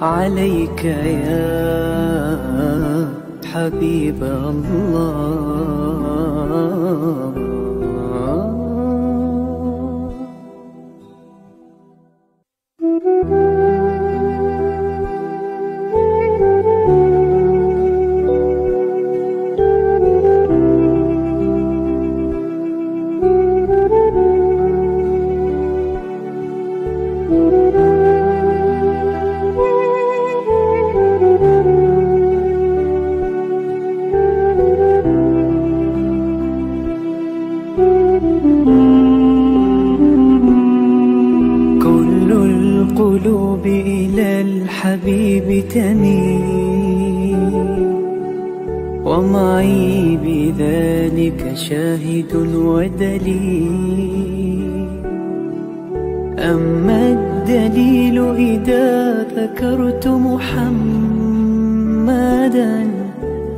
عليك يا حبيب الله. القلوب إلى الحبيب تميل، ومعي بذلك شاهد ودليل. أما الدليل إذا ذكرت محمدا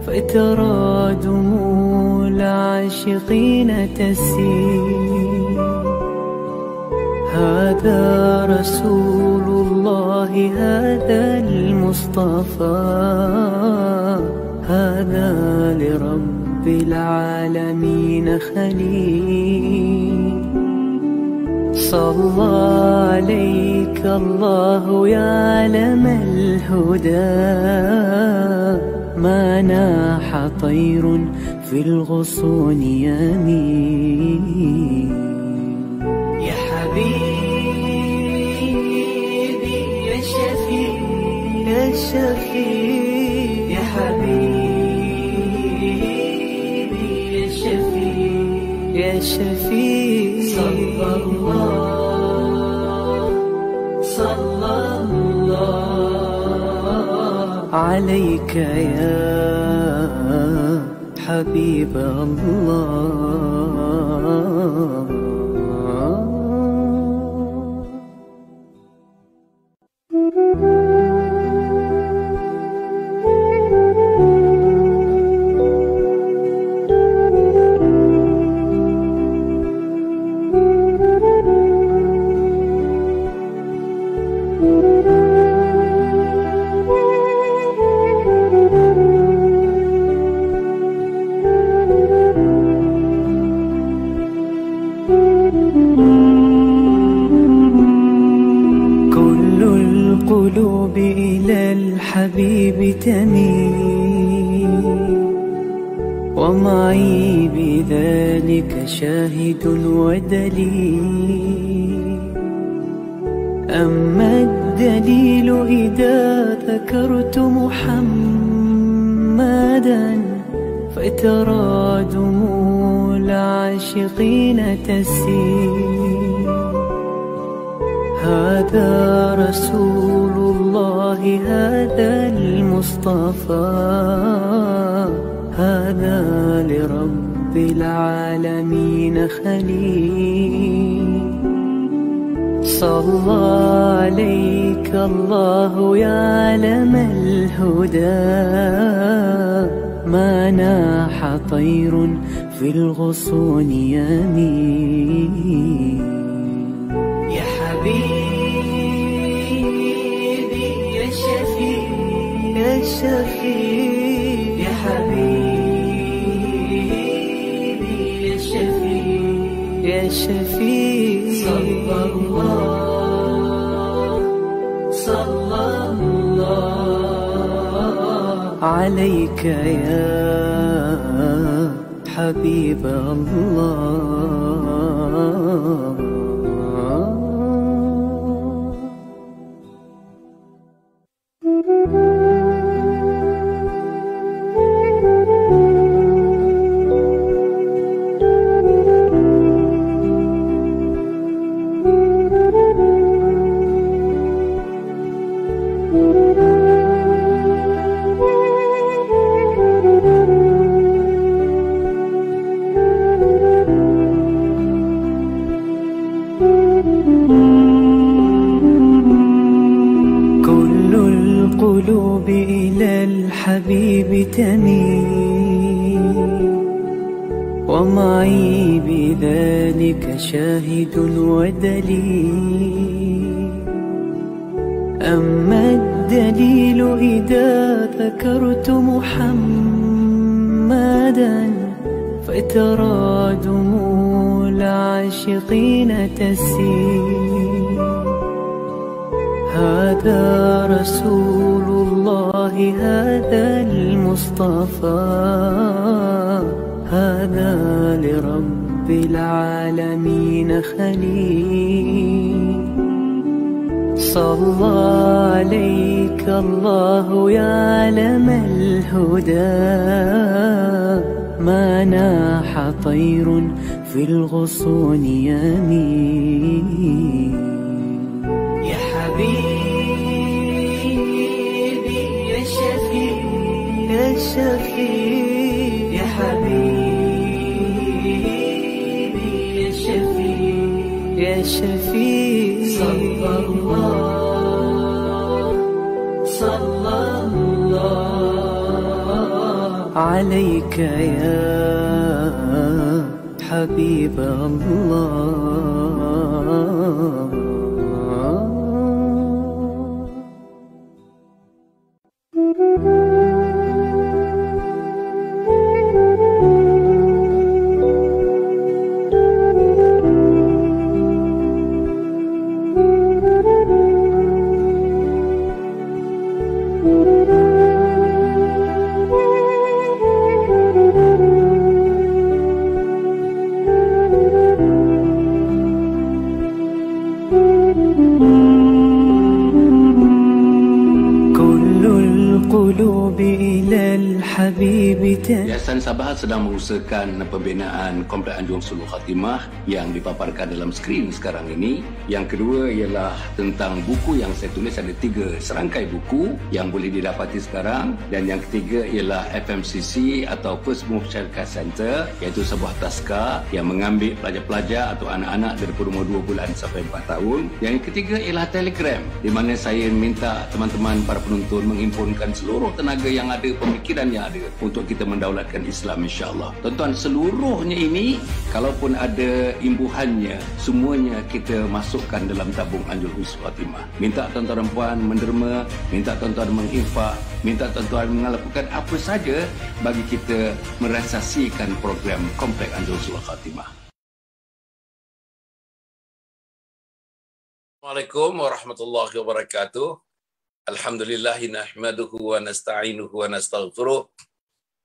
فترى دموع العاشقين تسيل. هذا رسول الله، هذا المصطفى، هذا لرب العالمين خليل. صلى عليك الله يا علم الهدى، ما ناح طير في الغصون يمين. يا حبيبي يا شفيع يا شفيع، يا حبيبي يا شفيع يا شفيع. صلى الله عليك يا حبيب الله. القلوب إلى الحبيب تميل، ومعي بذلك شاهد ودليل. أما الدليل إذا ذكرت محمدا فترى دموع العاشقين تسيل. هذا رسول الله، هذا المصطفى، هذا لرب العالمين خليل. صلى عليك الله يا علم الهدى، ما ناح طير في الغصون يمين. يا حبيبي يا شفيع يا شفيع، يا حبيبي يا شفيع يا شفيع. صلى الله عليك يا حبيب الله. القلوب إلى الحبيب تميل، ومعي بذلك شاهد ودليل. أما الدليل إذا ذكرت محمدا فترى دموع العاشقين تسيل. هذا رسول الله، هذا المصطفى، هذا لرب العالمين خليل. صلى عليك الله يا علم الهدى، ما ناح طير في الغصون يمين. يا حبيبي يا شفيع يا شفيع، يا حبيبي يا شفيع يا شفيع. صلى الله عليك يا حبيب الله. Yayasan Sabah sedang mengusahakan pembinaan Komplek Anjung Sulul Khatimah yang dipaparkan dalam skrin sekarang ini. Yang kedua ialah tentang buku yang saya tulis, ada 3 serangkai buku yang boleh didapati sekarang. Dan yang ketiga ialah FMCC atau First Move Childcare Center, iaitu sebuah taska yang mengambil pelajar-pelajar atau anak-anak dari umur 2 bulan sampai 4 tahun. Yang ketiga ialah Telegram, di mana saya minta teman-teman para penonton menghimpunkan seluruh tenaga yang ada, pemikiran yang ada untuk kita mendaulatkan Islam, insya-Allah. Tuan-tuan, seluruhnya ini kalaupun ada imbuhannya, semuanya kita masukkan dalam tabung Anjung Sulul Khatimah. Minta tuan-tuan dan puan menderma, minta tuan-tuan menginfak, minta tuan-tuan melakukan apa saja bagi kita merealisasikan program Komplek Anjung Sulul Khatimah. Assalamualaikum warahmatullahi wabarakatuh. Alhamdulillahi nahmaduhu wa nasta'inuhu wa nastaghfiruh.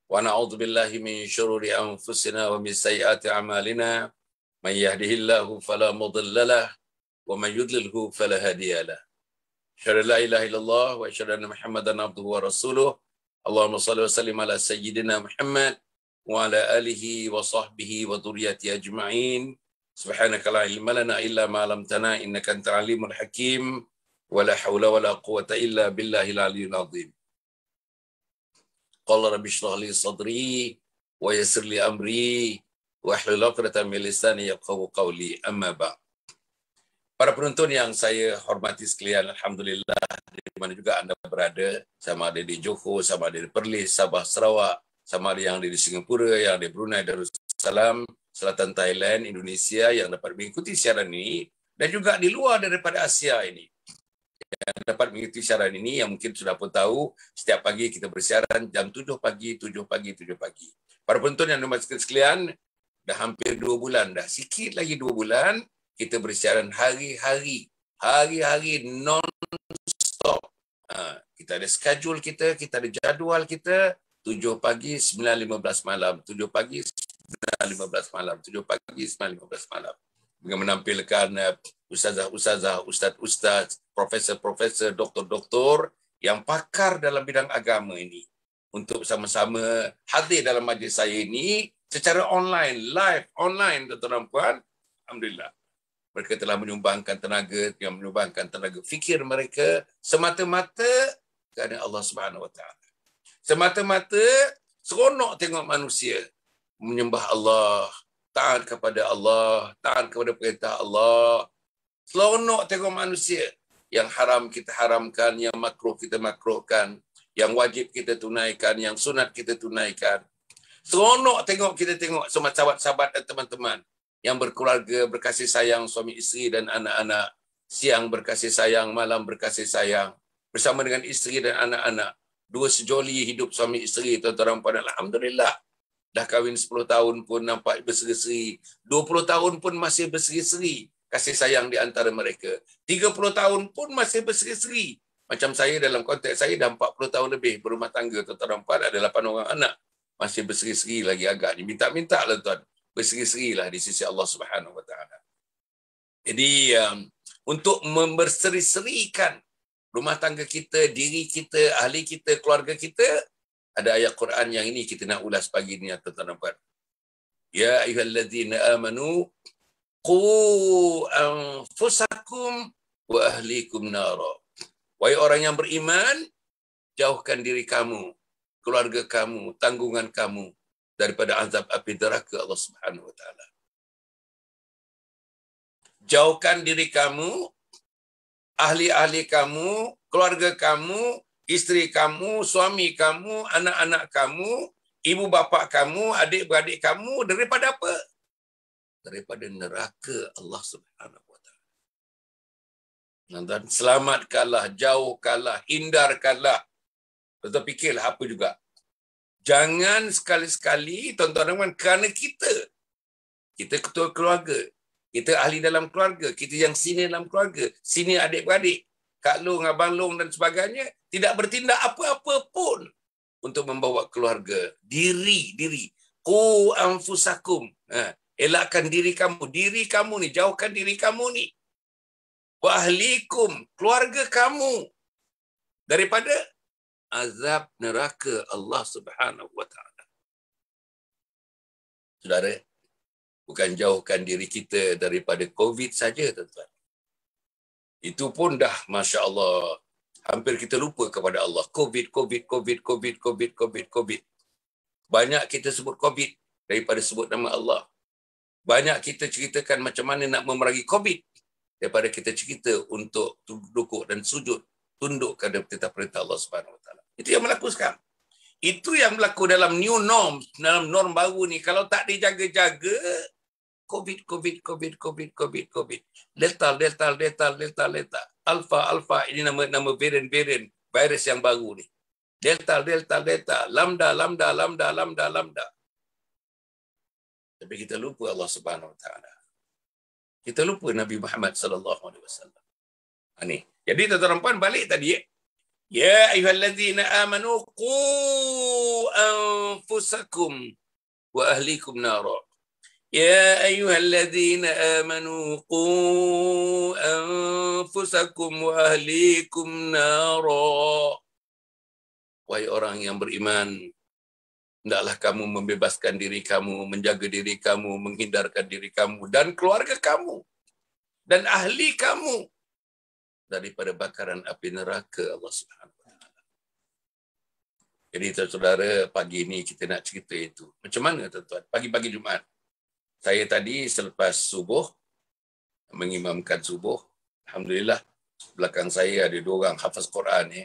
Wa na'udzu billahi min syururi anfusina wa min sayyiati a'malina. May yahdihillahu fala mudilla lahu wa may yudlilhu fala hadiya lahu. Asyhadu an la ilaha illallah wa asyhadu anna Muhammadan abduhu wa rasuluh. Allahumma shalli wa sallim ala sayyidina Muhammad wa ala alihi wa sahbihi wa dhurriyyatihi ajma'in. Subhanaka la ilma lana illa ma 'allamtana innaka antal alimul hakim. Wa la haula wa la quwwata illa billahil aliyyil azim. Qala rabbi shrah li sadri wa yassir li amri wa hlul 'uqdatam min lisani yafqahu qawli, amma ba'd. Para penonton yang saya hormati sekalian, alhamdulillah, di mana juga anda berada, sama ada di Johor, sama ada di Perlis, Sabah, Sarawak, sama ada yang ada di Singapura, yang ada di Brunei Darussalam, Selatan Thailand, Indonesia, yang dapat mengikuti siaran ini, dan juga di luar daripada Asia ini yang dapat mengikuti siaran ini, yang mungkin sudah pun tahu, setiap pagi kita bersiaran jam 7 pagi. Para penonton yang dimasukan sekalian, dah hampir 2 bulan, dah sikit lagi 2 bulan, kita bersiaran hari-hari non-stop. Kita ada schedule kita ada jadual kita, 7 pagi, 9.15 malam, 7 pagi, 9.15 malam, 7 pagi, 9.15 malam. Dengan menampilkan ustazah-ustazah, ustaz-ustaz, profesor-profesor, doktor-doktor yang pakar dalam bidang agama ini untuk sama-sama hadir dalam majlis saya ini secara online, live, online, tuan-tuan dan puan. Alhamdulillah. Mereka telah menyumbangkan tenaga fikir mereka semata-mata kerana Allah Subhanahu Wa Taala. Semata-mata seronok tengok manusia menyembah Allah, taat kepada Allah, taat kepada perintah Allah. Seronok tengok manusia. Yang haram kita haramkan, yang makruh kita makruhkan, yang wajib kita tunaikan, yang sunat kita tunaikan. Seronok kita tengok semua sahabat-sahabat dan teman-teman yang berkeluarga, berkasih sayang suami isteri dan anak-anak, siang berkasih sayang, malam berkasih sayang. bersama dengan isteri dan anak-anak. Dua sejoli hidup suami isteri, tuan-tuan dan puan. Alhamdulillah. Dah kahwin 10 tahun pun nampak berseri-seri. 20 tahun pun masih berseri-seri kasih sayang di antara mereka. 30 tahun pun masih berseri-seri. Macam saya dalam konteks saya dah 40 tahun lebih berumah tangga, tuan-tuan dan puan, ada 8 orang anak. Masih berseri-seri lagi agak ni. Minta-minta lah tuan. Berseri-seri lah di sisi Allah Subhanahu Wa Taala. Jadi untuk memberseri-serikan rumah tangga kita, diri kita, ahli kita, keluarga kita, ada ayat Quran yang ini kita nak ulas pagi ni, tuan-tuan dan puan. Ya ayyuhallazina amanu qu anfusakum wa ahlikum nara. Wahai orang yang beriman, jauhkan diri kamu, keluarga kamu, tanggungan kamu daripada azab api neraka Allah Subhanahu Wa Taala. Jauhkan diri kamu, ahli-ahli kamu, keluarga kamu, isteri kamu, suami kamu, anak-anak kamu, ibu bapa kamu, adik-beradik kamu daripada apa? Daripada neraka Allah Subhanahu Wa Taala. Dan selamatkanlah, jauhkanlah, hindarkanlah. Tuan-tuan fikirlah apa juga. Jangan sekali-sekali, tuan-tuan dan puan, kerana kita ketua keluarga, kita ahli dalam keluarga, kita yang senior dalam keluarga, senior adik-beradik, Kak Long, Abang Long dan sebagainya, tidak bertindak apa-apa pun untuk membawa keluarga. Diri. Qu anfusakum. Elakkan diri kamu ni, jauhkan diri kamu ni. Wa ahlikum, keluarga kamu daripada azab neraka Allah Subhanahu Wa Taala. Saudara, bukan jauhkan diri kita daripada COVID saja, tuan-tuan. Itu pun dah, Masya Allah, hampir kita lupa kepada Allah. COVID. Banyak kita sebut COVID daripada sebut nama Allah. Banyak kita ceritakan macam mana nak memerangi COVID daripada kita cerita untuk duduk dan sujud, tunduk kepada perintah-perintah Allah Subhanahu Wa Taala. Itu yang berlaku sekarang. Itu yang berlaku dalam new norm, dalam norm baru ni. Kalau tak dijaga-jaga, COVID. Delta. Alpha. Ini nama varian virus yang baru ni. Delta. Lambda. Tapi kita lupa Allah Subhanahu Wa Taala. Kita lupa Nabi Muhammad sallallahu alaihi wasallam. Ini. Jadi tuan-tuan dan puan, balik tadi. Ya ayyuhallazina amanu qu anfusakum wa ahlikum nara. Ya ayyuhallazina amanu qu anfusakum wa ahlikum nara. Wahai orang yang beriman, hendaklah kamu membebaskan diri kamu, menjaga diri kamu, menghindarkan diri kamu dan keluarga kamu dan ahli kamu daripada bakaran api neraka Allah Subhanahu Wa Taala. Jadi saudara, pagi ini kita nak cerita itu. Macam mana tuan-tuan? Pagi-pagi Jumaat. Saya tadi selepas subuh, mengimamkan subuh, alhamdulillah, belakang saya ada 2 orang hafaz Quran ni.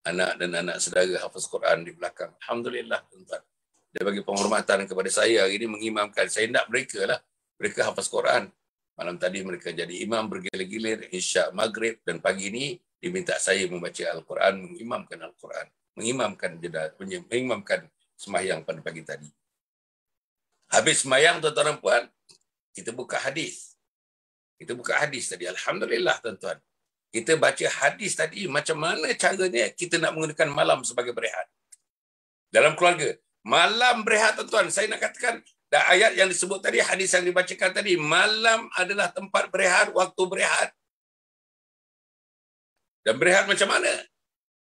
Anak dan anak saudara hafaz Quran di belakang. Alhamdulillah tuan-tuan. Dia bagi penghormatan kepada saya hari ini mengimamkan. Saya nak mereka lah. Mereka hafaz Quran. Malam tadi mereka jadi imam bergilir-gilir, Isyak, Maghrib, dan pagi ini diminta saya membaca Al-Quran, mengimamkan Al-Quran, mengimamkan sembahyang pada pagi tadi. Habis sembahyang, tuan-tuan dan puan, kita buka hadis. Kita buka hadis tadi. Alhamdulillah, tuan-tuan. Kita baca hadis tadi, macam mana caranya kita nak menggunakan malam sebagai berehat. Dalam keluarga, malam berehat, tuan-tuan, saya nak katakan, dan ayat yang disebut tadi, hadis yang dibacakan tadi, malam adalah tempat berehat, waktu berehat. Dan berehat macam mana?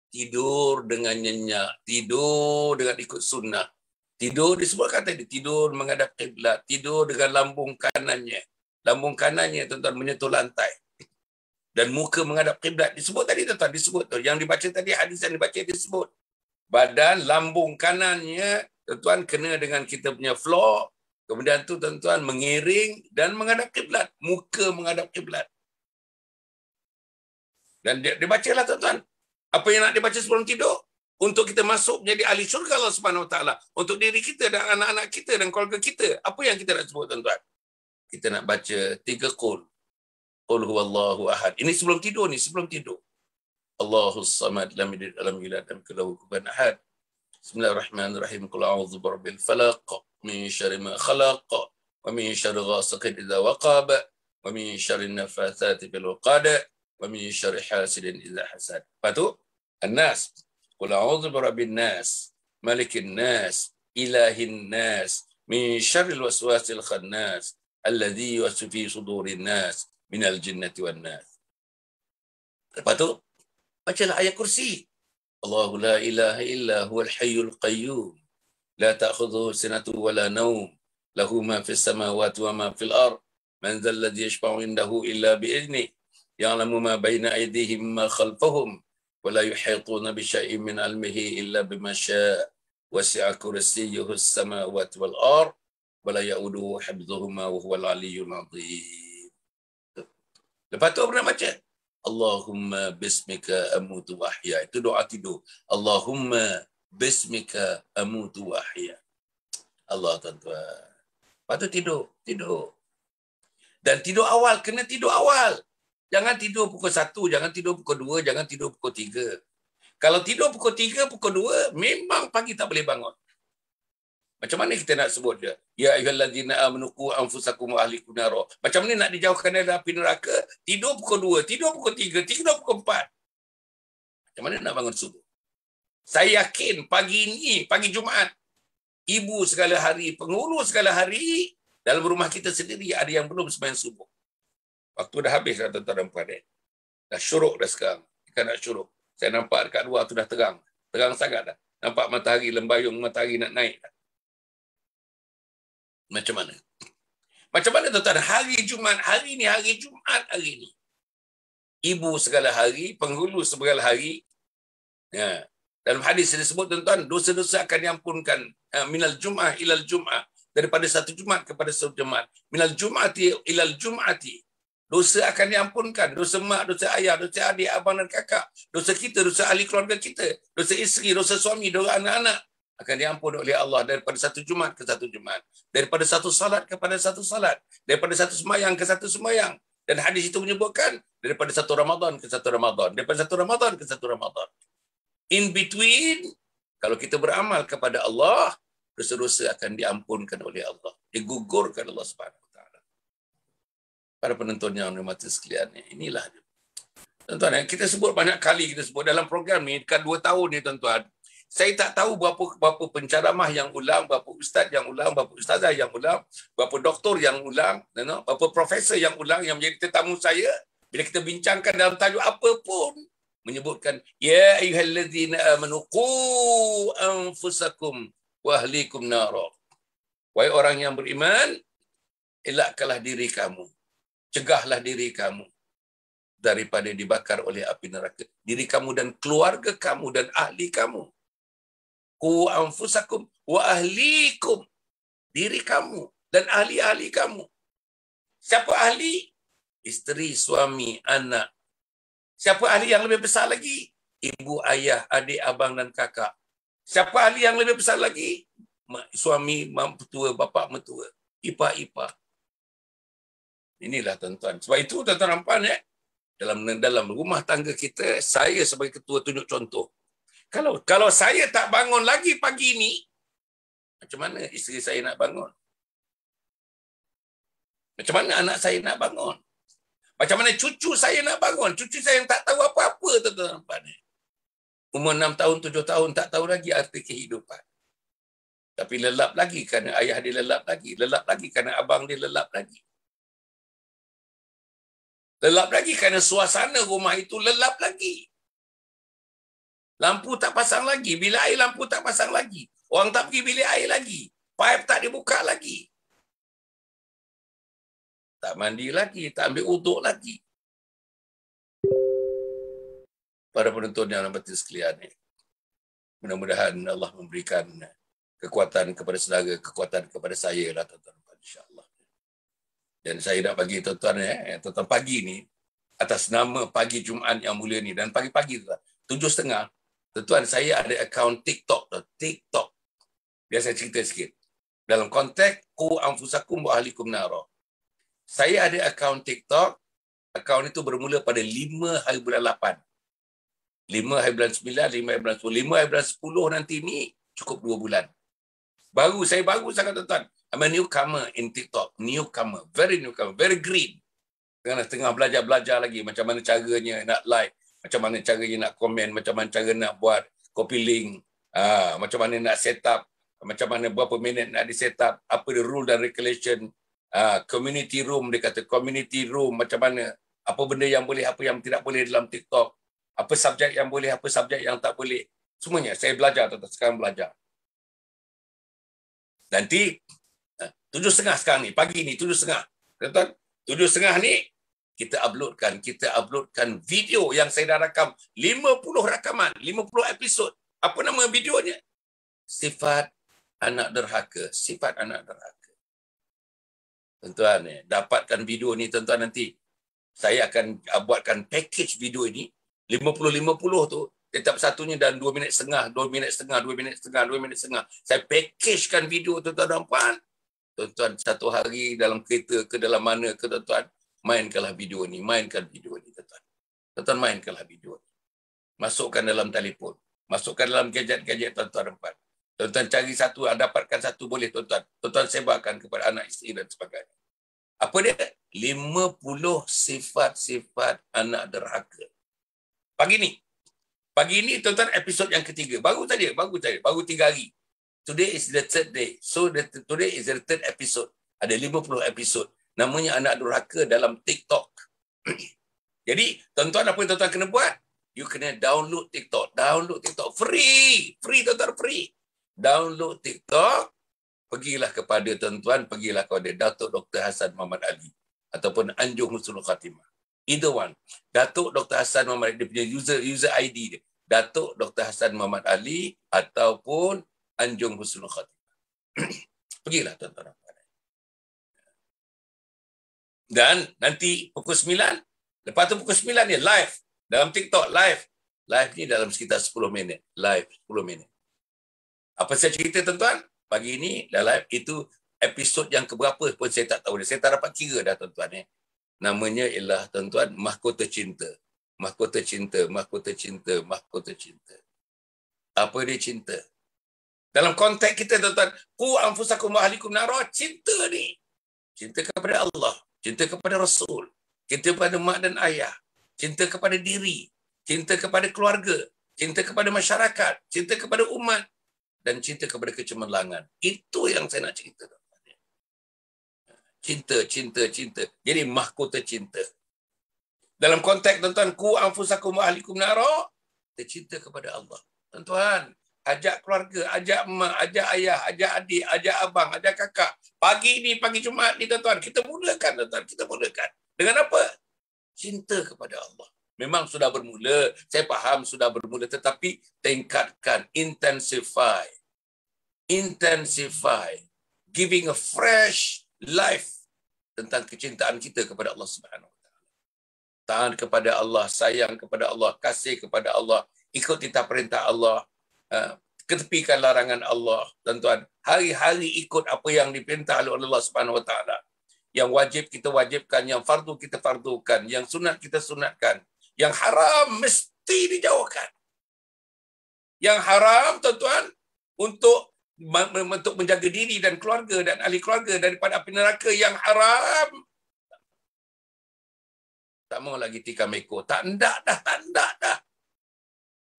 Tidur dengan nyenyak, tidur dengan ikut sunnah. Tidur disebutkan tadi, tidur menghadap kiblat, tidur dengan lambung kanannya. Lambung kanannya, tuan-tuan, menyentuh lantai. Dan muka menghadap kiblat. Disebut tadi, tuan-tuan, disebut. Yang dibaca tadi, hadis yang dibaca disebut. Badan, lambung kanannya, tuan-tuan, kena dengan kita punya floor. Kemudian tu tuan-tuan mengiring dan menghadap kiblat, muka menghadap kiblat. Dan dia bacalah tuan-tuan. Apa yang nak dibaca sebelum tidur? Untuk kita masuk menjadi ahli syurga Allah Subhanahu Wa Taala. Untuk diri kita dan anak-anak kita dan keluarga kita. Apa yang kita nak sebut tuan-tuan? Kita nak baca 3 qul. Qul huwallahu ahad. Ini sebelum tidur ni, sebelum tidur. Allahus samad lam yalid wa lam yulad wa lam yakul lahu kufuwan ahad. Bismillahirrahmanirrahim. Qul a'udzu birabbil falaq min syarri ma khalaq wa min syarri ghasiqin idza waqab wa min syarri nafatsati fil 'uqad wa min syarri hasidin idza hasad. Apa tu? An-Nas. Qul a'udzu birabbin nas, malikin nas, ilahin nas, min syarril waswasil khannas, alladzi yuwaswisu fi sudurin nas, minal jinnati wan nas. Lepas tu, bacalah ayat kursi. Allahu la ilaha illa huwal hayyul qayyum, la ta'khudhuhu sinatun wa la nawm, lahu ma fis samawati wa ma fil ard, man dhal ladzi yashfa'u indahu illa bi idhnihi, ya'lamu ma bayna aydihim ma khalfahum, wa la yuhituna bi syai'in min 'ilmihi illa bima syaa', wasi'a kursiyyuhu as-samawati wal ard, wa la ya'uduhu hifdhuhuma wa huwal 'aliyyul 'azim. Lepas tu apa nak baca? Allahumma bismika amutu wa ahya. Itu doa tidur. Allahumma bismika amutu wa ahya. Allah tuan-tuan. Lepas tu tidur. Dan tidur awal, kena tidur awal. Jangan tidur pukul 1, jangan tidur pukul 2, jangan tidur pukul 3. Kalau tidur pukul 3, pukul 2, memang pagi tak boleh bangun. Macam mana kita nak sebut dia? Ya ayyuhallazina amanu qu anfusakum wa ahlikum nar. Macam mana nak dijauhkan dari api neraka? Tidur pukul 2, tidur pukul 3, tidur pukul 4. Macam mana nak bangun subuh? Saya yakin pagi ini, pagi Jumaat, ibu segala hari, penghulu segala hari, dalam rumah kita sendiri ada yang belum sembahyang subuh. Waktu dah habis dah tuan-tuan dan puan. Dah syuruk dah sekarang. Kita nak syuruk. Saya nampak dekat luar tu dah terang. Terang sangat dah. Nampak matahari lembayung, matahari nak naik dah. Macam mana? Macam mana tuan-tuan? Hari Jumaat, hari ni, hari Jumaat hari ni. Ibu segala hari, penghulu segala hari. Ya. Dalam hadis disebut tuan-tuan, dosa-dosa akan diampunkan minal Jum'ah ilal Jum'ah. Daripada satu Jumaat kepada satu Jumaat. Minal Jum'ati ilal Jum'ati. Dosa akan diampunkan. Dosa mak, dosa ayah, dosa adik, abang dan kakak. Dosa kita, dosa ahli keluarga kita. Dosa isteri, dosa suami, dosa anak-anak. Akan diampun oleh Allah daripada satu Jumaat ke satu Jumaat. Daripada satu salat kepada satu salat. Daripada satu semayang ke satu semayang. Dan hadis itu menyebutkan daripada satu Ramadan ke satu Ramadan. Daripada satu Ramadan ke satu Ramadan. In between, kalau kita beramal kepada Allah, dosa-dosa akan diampunkan oleh Allah. Digugurkan Allah Subhanahu Wa Taala. Para penonton yang hormati sekalian, inilah dia. Tuan-tuan, kita sebut banyak kali, kita sebut dalam program ni, dekat 2 tahun ni tuan-tuan, saya tak tahu berapa penceramah yang ulang, berapa ustaz yang ulang, berapa ustazah yang ulang, berapa doktor yang ulang, berapa profesor yang ulang yang menjadi tetamu saya. Bila kita bincangkan dalam tajuk apa pun, menyebutkan, Ya ayyuhallazina amanu qu anfusakum wa ahlikum nara. Wahai orang yang beriman, elakkanlah diri kamu, cegahlah diri kamu daripada dibakar oleh api neraka. Diri kamu dan keluarga kamu dan ahli kamu. Qu anfusakum wa ahlikum. Diri kamu dan ahli-ahli kamu. Siapa ahli? Isteri, suami, anak. Siapa ahli yang lebih besar lagi? Ibu, ayah, adik, abang dan kakak. Siapa ahli yang lebih besar lagi? Suami, mak mertua, bapa mertua, ipar-ipar. Inilah tuan-tuan. Sebab itu tuan-tuan nampak dalam rumah tangga kita, saya sebagai ketua tunjuk contoh. Kalau saya tak bangun lagi pagi ini, macam mana isteri saya nak bangun? Macam mana anak saya nak bangun? Macam mana cucu saya nak bangun? Cucu saya yang tak tahu apa-apa, tuan-tuan nampak ni. Umur 6 tahun, 7 tahun, tak tahu lagi arti kehidupan. Tapi lelap lagi kerana ayah dia lelap lagi. Lelap lagi kerana abang dia lelap lagi. Lelap lagi kerana suasana rumah itu lelap lagi. Lampu tak pasang lagi. Bilik air lampu tak pasang lagi. Orang tak pergi bilik air lagi. Pipe tak dibuka lagi. Tak mandi lagi. Tak ambil uduk lagi. Para penonton yang hormati sekalian ni, mudah-mudahan Allah memberikan kekuatan kepada saudara, kekuatan kepada saya lah tuan-tuan, insya-Allah. Dan saya nak bagi tuan-tuan tuan-tuan pagi ni atas nama pagi Jumaat yang mulia ni, dan pagi-pagi tu 7.30 tuan-tuan, saya ada akaun TikTok. Biar saya cerita sikit. Dalam konteks qu anfusakum wa ahlikum nara. Saya ada akaun TikTok. Akaun itu bermula pada 5 hari bulan 8. 5 hari bulan 9, 5 hari bulan 10. 5 hari bulan 10 nanti ni cukup 2 bulan. Saya baru sangat tuan-tuan. I'm a newcomer in TikTok. Newcomer. Very newcomer. Very green. Tengah belajar lagi. Macam mana caranya nak like. Macam mana caranya nak komen. Macam mana cara nak buat copy link. Macam mana nak set up. Macam mana berapa minit nak di set up. Apa the rule dan regulation. Community room. Dia kata community room. Macam mana. Apa benda yang boleh. Apa yang tidak boleh dalam TikTok. Apa subjek yang boleh. Apa subjek yang tak boleh. Semuanya. Saya belajar. Sekarang belajar. Nanti 7.30 sekarang ni, pagi ni 7.30. Tuan-tuan, 7.30 ni kita uploadkan video yang saya dah rakam 50 rakaman, 50 episod. Apa nama videonya? Sifat anak derhaka, sifat anak derhaka. Tuan-tuan, dapatkan video ni tuan-tuan nanti. Saya akan buatkan package video ini 50-50 tu. Tetap satunya dalam 2 minit setengah, 2 minit setengah, 2 minit setengah, 2 minit setengah. Saya packagekan video tuan-tuan dan puan. Tuan-tuan satu hari dalam kereta ke dalam mana ke tuan-tuan, mainkanlah video ni, tuan-tuan. Tuan-tuan mainkanlah video ni. Masukkan dalam telefon, masukkan dalam gadget-gadget tuan-tuan dan puan. Tuan-tuan cari satu, dapatkan satu boleh tuan-tuan. Tuan-tuan sebarkan kepada anak isteri dan sebagainya. Apa dia? 50 sifat-sifat anak derhaka. Pagi ni tuan-tuan episod yang ketiga. Baru 3 hari. Today is the third day. So today is the third episode. Ada 50 episod. Namanya anak durhaka dalam TikTok. Jadi tuan-tuan apa yang tuan-tuan kena buat? You kena download TikTok. Free. Free tuan-tuan, free. Download TikTok. Pergilah kepada Datuk Dr. Hassan Muhammad Ali. Ataupun Anjung Husnul Khatimah. Either one. Datuk Dr. Hassan Muhammad Ali, dia punya user ID dia. Datuk Dr. Hassan Muhammad Ali ataupun Anjung Husnul Khatimah. Pergilah tuan-tuan. Dan nanti pukul 9, lepas tu pukul 9 ni live dalam TikTok live. Live ni dalam sekitar 10 minit. Live 10 minit. Apa saya cerita tuan-tuan? Pagi ni dah live, itu episod yang keberapa pun saya tak tahu. Saya tak dapat kira dah tuan-tuan. Namanya ialah tuan-tuan mahkota cinta. Mahkota cinta. Apa dia cinta? Dalam konteks kita tuan-tuan, qu anfusakum wa ahlikum nara, cinta ni. Cinta kepada Allah, cinta kepada Rasul, cinta kepada mak dan ayah, cinta kepada diri, cinta kepada keluarga, cinta kepada masyarakat, cinta kepada umat dan cinta kepada kecemerlangan. Itu yang saya nak cerita. Cinta. Jadi mahkota cinta. Dalam konteks tuan-tuan, qu anfusakum wa ahlikum nara, kita cinta kepada Allah. Tuan-tuan, ajak keluarga, ajak mak, ajak ayah, ajak adik, ajak abang, ajak kakak. Pagi Jumaat ni tuan-tuan, kita mulakan tuan-tuan, Dengan apa? Cinta kepada Allah. Memang sudah bermula, saya faham sudah bermula, tetapi tingkatkan, intensify. Giving a fresh life tentang kecintaan kita kepada Allah Subhanahu Wa Taala. Taat kepada Allah, sayang kepada Allah, kasih kepada Allah, ikut titah perintah Allah, ketepikan larangan Allah. Tuan-tuan, hari-hari ikut apa yang diperintah oleh Allah Subhanahu Wa Taala. Yang wajib kita wajibkan, yang fardu kita fardukan, yang sunat kita sunatkan, yang haram mesti dijauhkan. Yang haram tuan-tuan untuk menjaga diri dan keluarga dan ahli keluarga daripada api neraka yang haram. Tak mau lagi tikam ekor. Tak nak dah.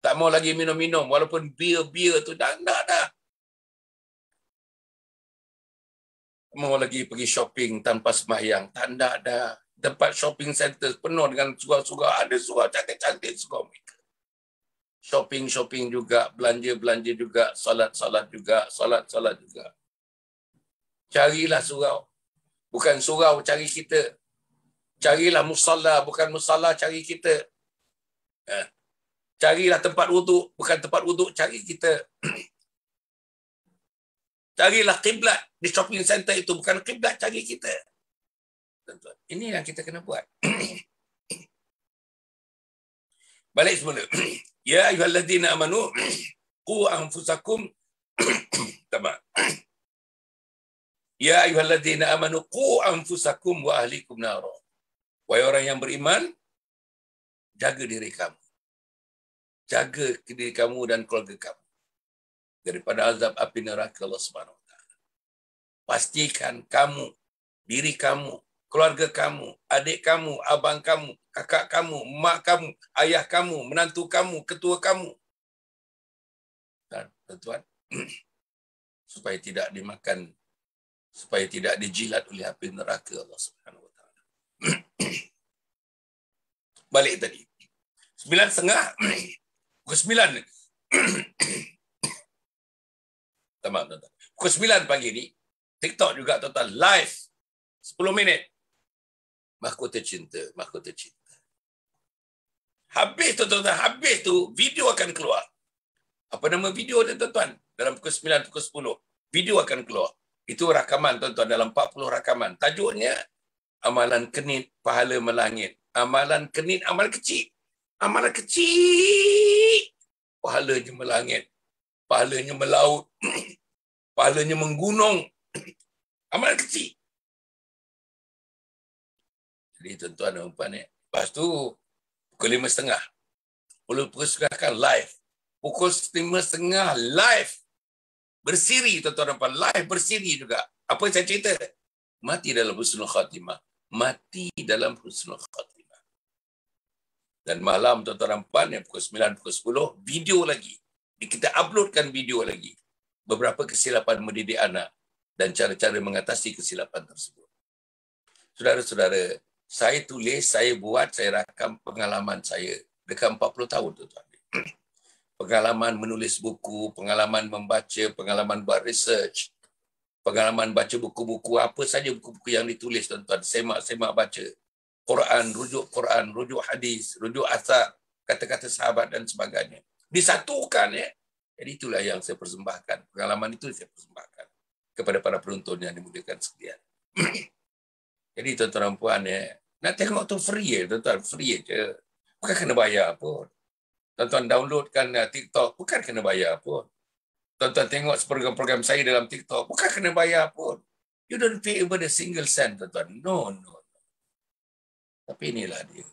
Tak mau lagi minum-minum walaupun bir tu dah dah. Tak mau lagi pergi shopping tanpa sembahyang. Tak nak dah. Tempat shopping center penuh dengan surau-surau, ada surau cantik-cantik surau mereka. Shopping juga, belanja juga, solat juga. Carilah surau. Bukan surau cari kita. Carilah musalla, bukan musalla cari kita. Carilah tempat wuduk, bukan tempat wuduk cari kita. Carilah kiblat di shopping center itu, bukan kiblat cari kita. Ini yang kita kena buat. Balik semula. Ya ayyuhalladzina amanu qu anfusakum tamam. Ya ayyuhalladzina amanu qu anfusakum wa ahlikum nara. Wahai orang yang beriman, jaga diri kamu. jaga diri kamu dan keluarga kamu daripada azab api neraka Allah Subhanahu Wa Taala. Pastikan kamu, diri kamu, keluarga kamu, adik kamu, abang kamu, kakak kamu, mak kamu, ayah kamu, menantu kamu, ketua kamu, dan tuan, supaya tidak dimakan, supaya tidak dijilat oleh api neraka Allah Subhanahu Wa Taala. Balik tadi. 9.30, pukul 9. Tamam, tuan-tuan. Pukul 9 pagi ni, TikTok juga tuan-tuan, live 10 minit. Mahkota cinta, mahkota cinta. Habis tu tuan-tuan, habis tu video akan keluar. Apa nama video dia tuan-tuan? Dalam pukul 9, pukul 10, video akan keluar. Itu rakaman tuan-tuan, dalam 40 rakaman. Tajuknya, amalan kenit, pahala melangit. Amalan kenit, amalan kecil. Amalan kecil, pahalanya melangit. Pahalanya melaut. Pahalanya menggunung. Amalan kecil. Jadi tuan-tuan dan puan ni. Lepas tu, pukul 5.30. Pukul 5.30 kan live. Pukul 5.30 live. Bersiri tuan-tuan dan puan. Live bersiri juga. Apa yang saya cerita? Mati dalam husnul khatimah. Mati dalam husnul khatimah. Dan malam tuan-tuan dan puan, pukul 9, pukul 10, video lagi. Kita uploadkan video lagi. Beberapa kesilapan mendidik anak dan cara-cara mengatasi kesilapan tersebut. Saudara-saudara, saya tulis, saya buat, saya rakam pengalaman saya dekat 40 tahun tuan-tuan. Pengalaman menulis buku, pengalaman membaca, pengalaman buat research, pengalaman baca buku-buku, apa saja buku-buku yang ditulis tuan-tuan, semak baca. Quran, rujuk hadis, rujuk asar, kata-kata sahabat dan sebagainya. Disatukan ya. Jadi itulah yang saya persembahkan. Pengalaman itu saya persembahkan kepada para penonton yang dimuliakan sekalian. Jadi tuan-tuan dan puan ya, nak tengok tu free ya tuan-tuan, free je. Bukan kena bayar pun. Tuan-tuan downloadkan TikTok, bukan kena bayar pun. Tuan-tuan tengok program-program saya dalam TikTok, bukan kena bayar pun. You don't pay even a single cent tuan-tuan. No. Tapi inilah dia.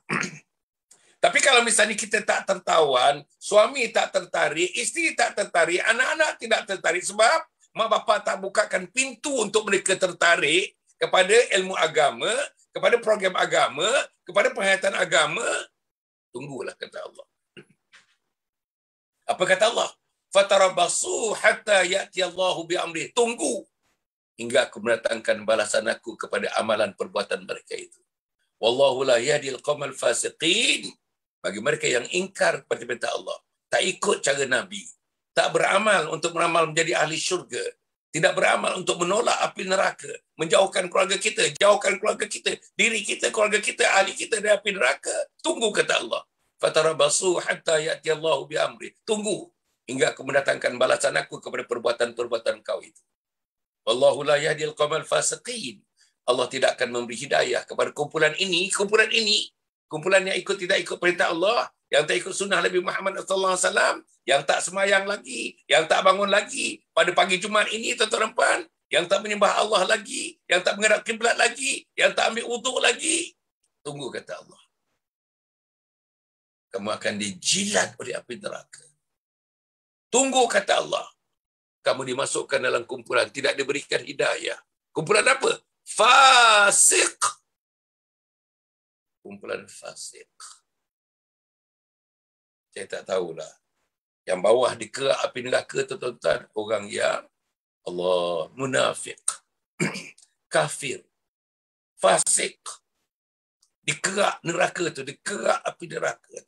Tapi kalau misalnya kita tak tertawan, suami tak tertarik, isteri tak tertarik, anak-anak tidak tertarik sebab mak bapak tak bukakan pintu untuk mereka tertarik kepada ilmu agama, kepada program agama, kepada penghayatan agama, tunggulah kata Allah. Apa kata Allah? Fatarabasu hatta ya'ti Allahu bi amri. Tunggu hingga aku mendatangkan balasan aku kepada amalan perbuatan mereka itu. Wallahu la yahdil qaumal fasiqin. Bagi mereka yang ingkar kepada perintah Allah, tak ikut cara Nabi, tak beramal untuk beramal menjadi ahli syurga, tidak beramal untuk menolak api neraka, menjauhkan keluarga kita, jauhkan keluarga kita, diri kita, keluarga kita, ahli kita dari api neraka. Tunggu kata Allah. Fatarabasu hatta ya'ti Allahu bi amri. Tunggu hingga aku mendatangkan balasan aku kepada perbuatan-perbuatan kau itu. Wallahu la yahdil qaumal fasiqin. Allah tidak akan memberi hidayah kepada kumpulan ini, kumpulan yang ikut tidak ikut perintah Allah, yang tak ikut sunnah Nabi Muhammad SAW, yang tak semayang lagi, yang tak bangun lagi pada pagi Jumaat ini, tuan-tuan dan puan, yang tak menyembah Allah lagi, yang tak menghadap kiblat lagi, yang tak ambil wuduk lagi. Tunggu kata Allah. Kamu akan dijilat oleh api neraka. Tunggu kata Allah. Kamu dimasukkan dalam kumpulan, tidak diberikan hidayah. Kumpulan apa? Fasik. Kumpulan fasik. Saya tak tahulah. Yang bawah dikerak api neraka tuan-tuan, orang yang Allah munafik, kafir, fasik. Dikerak neraka tu, dikerak api neraka.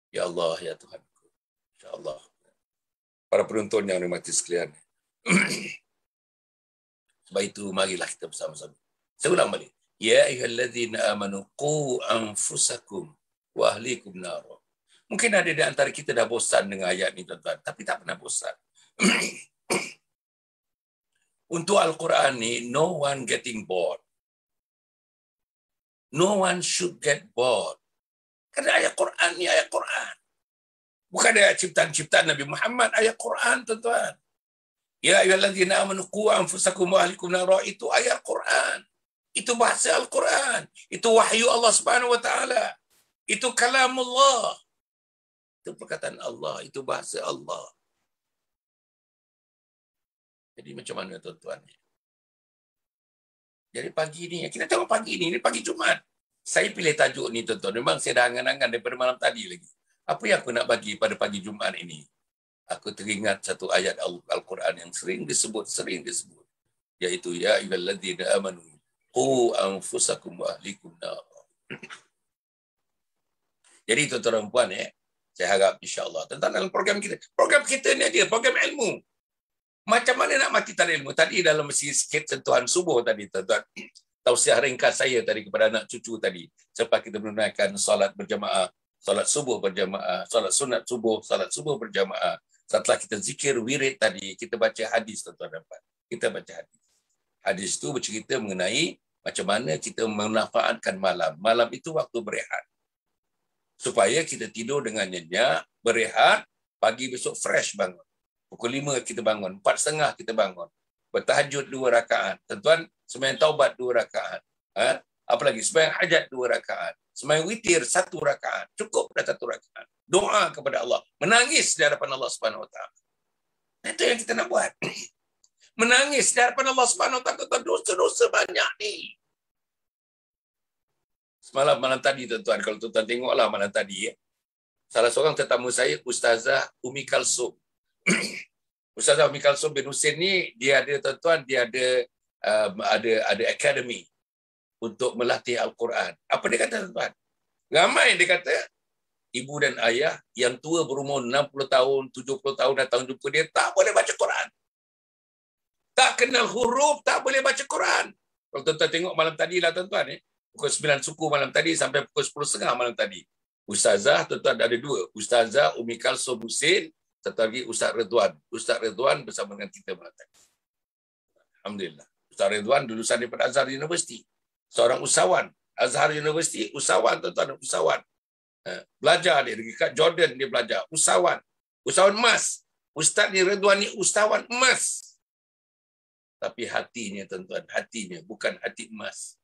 Ya Allah, ya Tuhan. InsyaAllah. Para penonton yang dimati sekalian. Sebab itu, marilah kita bersama-sama. Saya ulang balik. Ya ayyuhalladzina amanu qu anfusakum wa ahlikum nar. Mungkin ada di antara kita dah bosan dengan ayat ni tuan-tuan, tapi tak pernah bosan. Untuk Al-Quran ni, no one getting bored. No one should get bored. Kerana ayat Quran ni ayat Quran. Bukan ayat ciptaan-ciptaan Nabi Muhammad, ayat Quran tuan-tuan. Ya ayyuhalladzina amanu qu anfusakum wa ahlikum nar, itu ayat Quran. Itu bahasa Al-Quran. Itu wahyu Allah Subhanahu wa taala. Itu kalamullah. Itu perkataan Allah, itu bahasa Allah. Jadi macam mana tuan-tuan? Jadi pagi ni, kita tengok pagi ni pagi Jumaat. Saya pilih tajuk ni tuan-tuan. Memang saya dah angan-angan daripada malam tadi lagi. Apa yang aku nak bagi pada pagi Jumaat ini? Aku teringat satu ayat Al-Quran yang sering disebut. Iaitu, Ya ayyuhalladzina amanu, qu anfusakum wa ahlikum nar. Jadi tuan-tuan dan puan, saya harap insya-Allah tentang dalam program kita ni dia program ilmu. Macam mana nak mati tanpa ilmu? Tadi dalam sikit sentuhan subuh tadi, tuan-tuan. Tausiah ringkas saya tadi kepada anak cucu tadi. Sebab kita menunaikan solat berjamaah, solat subuh berjamaah, solat sunat subuh, solat subuh berjamaah. Setelah kita zikir wirid tadi, kita baca hadis, tuan-tuan dan puan. Kita baca hadis. Hadis itu bercerita mengenai macam mana kita memanfaatkan malam. Malam itu waktu berehat. Supaya kita tidur dengan nyenyak, berehat, pagi besok fresh bangun. Pukul 5 kita bangun, 4:30 kita bangun. Bertahajud 2 rakaat. Tuan-tuan, sembahyang taubat 2 rakaat. Apa lagi? Sembahyang hajat 2 rakaat. Sembahyang witir 1 rakaat. Cukup dah 1 rakaat. Doa kepada Allah. Menangis di hadapan Allah Subhanahu Wa Taala. Itu yang kita nak buat. Menangis di hadapan Allah Subhanahu Wa Taala. Dosa-dosa banyak ni. Malam tadi, tuan-tuan, kalau tuan-tuan tengoklah malam tadi, salah seorang tetamu saya, Ustazah Umi Kalsum. Ustazah Umi Kalsum bin Husin ni, dia ada, tuan-tuan, dia ada akademi untuk melatih Al-Quran. Apa dia kata, tuan-tuan? Ramai dia kata, ibu dan ayah yang tua berumur 60 tahun, 70 tahun datang jumpa dia, tak boleh baca Quran. Tak kenal huruf, tak boleh baca Quran. Kalau tuan-tuan tengok malam tadi lah, tuan-tuan, pukul 9 suku malam tadi sampai pukul 10.30 malam tadi. Ustazah, tuan-tuan, ada 2. Ustazah Umi Kalsum Husin, satu lagi Ustaz Ridwan. Ustaz Ridwan bersama dengan kita malam tadi. Alhamdulillah. Ustaz Ridwan lulusan daripada Azhar University. Seorang usahawan. Azhar University, usahawan, tuan-tuan, usahawan. Belajar dia dekat Jordan, dia belajar. Usahawan. Usahawan emas. Ustaz ni Ridwan ni usahawan emas. Tapi hatinya, tuan-tuan, hatinya bukan hati emas.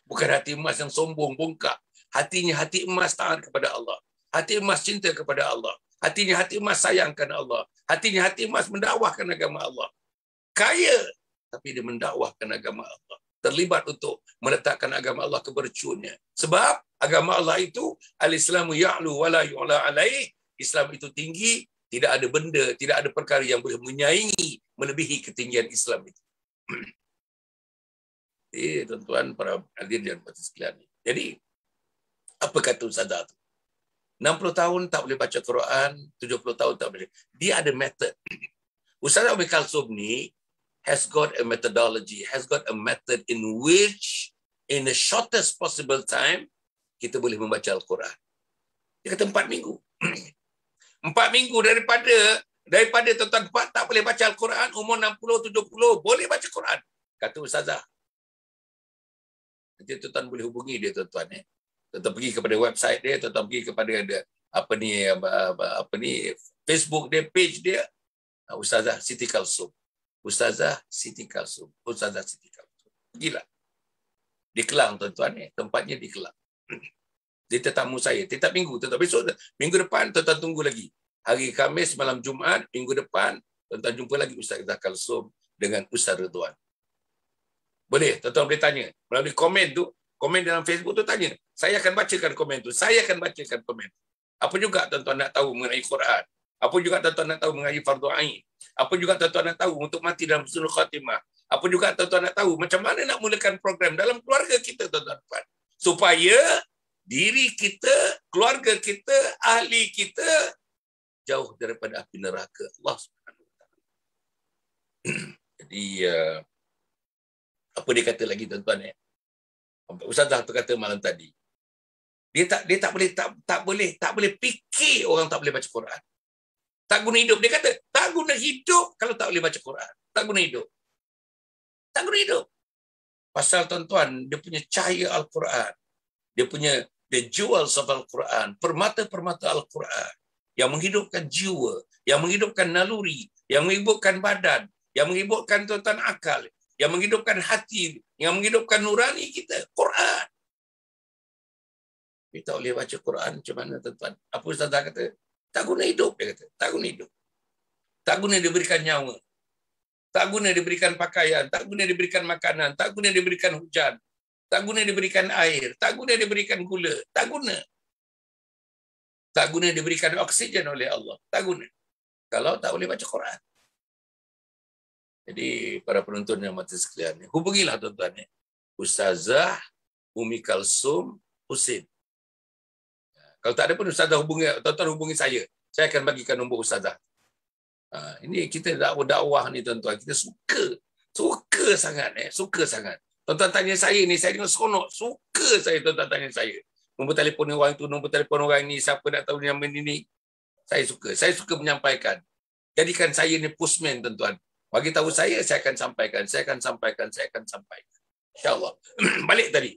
Bukan hati emas yang sombong, bongkak. Hatinya hati emas taat kepada Allah. Hati emas cinta kepada Allah. Hatinya hati emas sayangkan Allah. Hatinya hati emas mendakwahkan agama Allah. Kaya, tapi dia mendakwahkan agama Allah. Terlibat untuk meletakkan agama Allah ke bercunnya. Sebab agama Allah itu, al-Islamu ya'lu wa la yu'la alaih. Islam itu tinggi, tidak ada benda, tidak ada perkara yang boleh menyaingi, melebihi ketinggian Islam itu. Tuan-tuan, para hadirin dan hadirat sekalian. Jadi, apa kata Ustazah tu? 60 tahun tak boleh baca Quran, 70 tahun tak boleh. Dia ada method. Ustazah Umi Kalsum ni has got a methodology, has got a method in which in the shortest possible time kita boleh membaca Al-Quran. Dia kata 4 minggu. 4 minggu daripada tuan-tuan tak boleh baca Al-Quran, umur 60, 70, boleh baca Quran. Kata Ustazah. Nanti tuan-tuan boleh hubungi dia, tuan-tuan. Tuan-tuan pergi kepada website dia, tuan-tuan pergi kepada Facebook dia, page dia, Ustazah Siti Kalsum. Ustazah Siti Kalsum. Ustazah Siti Kalsum. Pergilah. Di Kelang, tuan-tuan. Tempatnya di Kelang. Dia tetamu saya. Tiap minggu. Tuan-tuan, besok, minggu depan, tuan-tuan tunggu lagi. Hari Khamis, malam Jumaat, minggu depan, tuan-tuan jumpa lagi Ustazah Kalsum dengan Ustaz Ridwan. Boleh, tuan-tuan boleh tanya. Melalui komen tu, komen dalam Facebook tu tanya. Saya akan bacakan komen tu. Apa juga tuan-tuan nak tahu mengenai Quran? Apa juga tuan-tuan nak tahu mengenai fardu ain? Apa juga tuan-tuan nak tahu untuk mati dalam husnul khatimah? Apa juga tuan-tuan nak tahu macam mana nak mulakan program dalam keluarga kita, tuan-tuan. Supaya diri kita, keluarga kita, ahli kita jauh daripada api neraka Allah Subhanahu Wa Taala. Jadi apa dia kata lagi, tuan-tuan? Ustazah tu kata malam tadi, dia tak boleh fikir orang tak boleh baca Quran. Tak guna hidup. Dia kata, tak guna hidup kalau tak boleh baca Quran. Tak guna hidup. Tak guna hidup. Pasal, tuan-tuan, dia punya cahaya Al-Quran. Dia punya the jewels of Al-Quran. Permata-permata Al-Quran. Yang menghidupkan jiwa. Yang menghidupkan naluri. Yang menghidupkan badan. Yang menghidupkan, tuan-tuan, akal. Yang menghidupkan hati. Yang menghidupkan nurani kita. Quran. Kita tak boleh baca Quran macam mana, tuan-tuan? Apa Ustazah kata? Tak guna hidup, dia kata. Tak guna hidup. Tak guna diberikan nyawa. Tak guna diberikan pakaian. Tak guna diberikan makanan. Tak guna diberikan hujan. Tak guna diberikan air. Tak guna diberikan gula. Tak guna. Tak guna diberikan oksigen oleh Allah. Tak guna. Kalau tak boleh baca Quran. Jadi, para penonton yang mati sekalian, hubungilah tuan-tuan. Ustazah Umi Kalsum Husin. Kalau tak ada pun Ustazah tuan-tuan hubungi saya. Saya akan bagikan nombor Ustazah. Ini kita dakwah ni tuan-tuan. Kita suka sangat. Suka sangat. Tuan-tuan tanya saya ni, saya dengan seronok. Suka saya tuan-tuan tanya saya. Nombor telefon orang tu, nombor telefon orang ni, siapa nak tahu nama ni. Saya suka. Saya suka menyampaikan. Jadikan saya ni postman tuan-tuan. Bagi tahu saya akan sampaikan. Saya akan sampaikan. InsyaAllah. Balik tadi.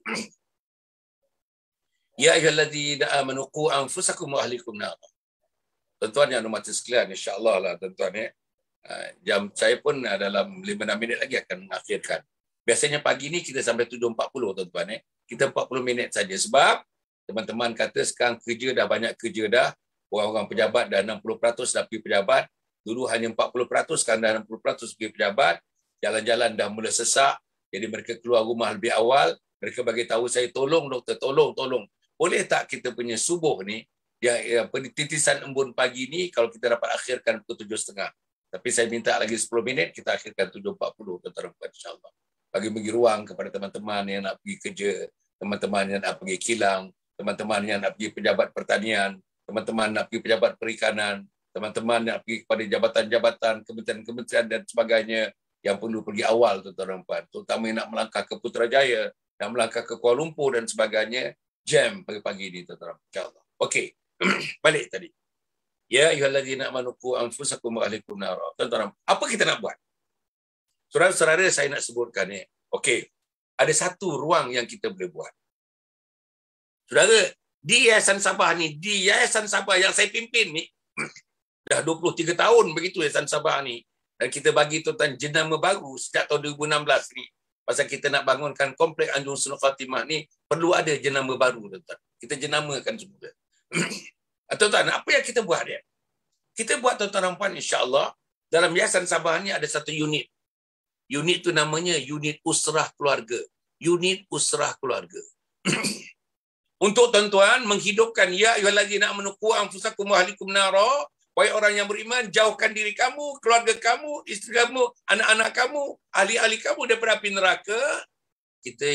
Ya ayyuhalladzina amanu qu anfusakum wa ahlikum nar. Tuan-tuan yang hormat sekalian, insya-Allah lah tuan-tuan jam saya pun dalam 5-6 minit lagi akan mengakhirkan. Biasanya pagi ni kita sampai 7.40 tuan-tuan Kita 40 minit saja sebab teman-teman kata sekarang kerja dah banyak kerja dah. Orang-orang pejabat dah 60% dah pergi pejabat. Dulu hanya 40%, sekarang dah 60% pergi pejabat. Jalan-jalan dah mula sesak. Jadi mereka keluar rumah lebih awal. Mereka bagi tahu saya, tolong doktor, tolong. Boleh tak kita punya subuh ni, titisan embun pagi ni, kalau kita dapat akhirkan pukul 7.30. Tapi saya minta lagi 10 minit, kita akhirkan 7.40, tuan-tuan, insyaAllah. Bagi ruang kepada teman-teman yang nak pergi kerja, teman-teman yang nak pergi kilang, teman-teman yang nak pergi pejabat pertanian, teman-teman nak pergi pejabat perikanan, teman-teman nak pergi kepada jabatan-jabatan, kementerian-kementerian dan sebagainya yang perlu pergi awal, tuan-tuan, terutama yang nak melangkah ke Putrajaya, nak melangkah ke Kuala Lumpur dan sebagainya, jam pagi-pagi ni, tuan-tuan, insyaAllah. Okey, balik tadi. Ya ayyuhalladzina amanu qu anfusakum wa ahlikum nar. Tuan-tuan, apa kita nak buat? Saudara-saudara, saya nak sebutkan Okey, ada satu ruang yang kita boleh buat. Saudara, di Yayasan Sabah ni, di Yayasan Sabah yang saya pimpin ni, dah 23 tahun begitu Yayasan Sabah ni. Dan kita bagi tuan-tuan jenama baru sejak tahun 2016 ni. Pasal kita nak bangunkan komplek Anjung Husnul Khatimah ni, perlu ada jenama baru, tuan-tuan. Kita jenamakan semula. Tuan-tuan, apa yang kita buat dia? Kita buat, tuan-tuan dan puan, insya-Allah, dalam Yayasan Sabah ni ada satu unit. Unit tu namanya unit usrah keluarga. Unit usrah keluarga. Untuk tuan-tuan menghidupkan ya ayyuhallazina amanu qu anfusakum wa ahlikum nara. Wahai orang yang beriman, jauhkan diri kamu, keluarga kamu, isteri kamu, anak-anak kamu, ahli-ahli kamu daripada api neraka. Kita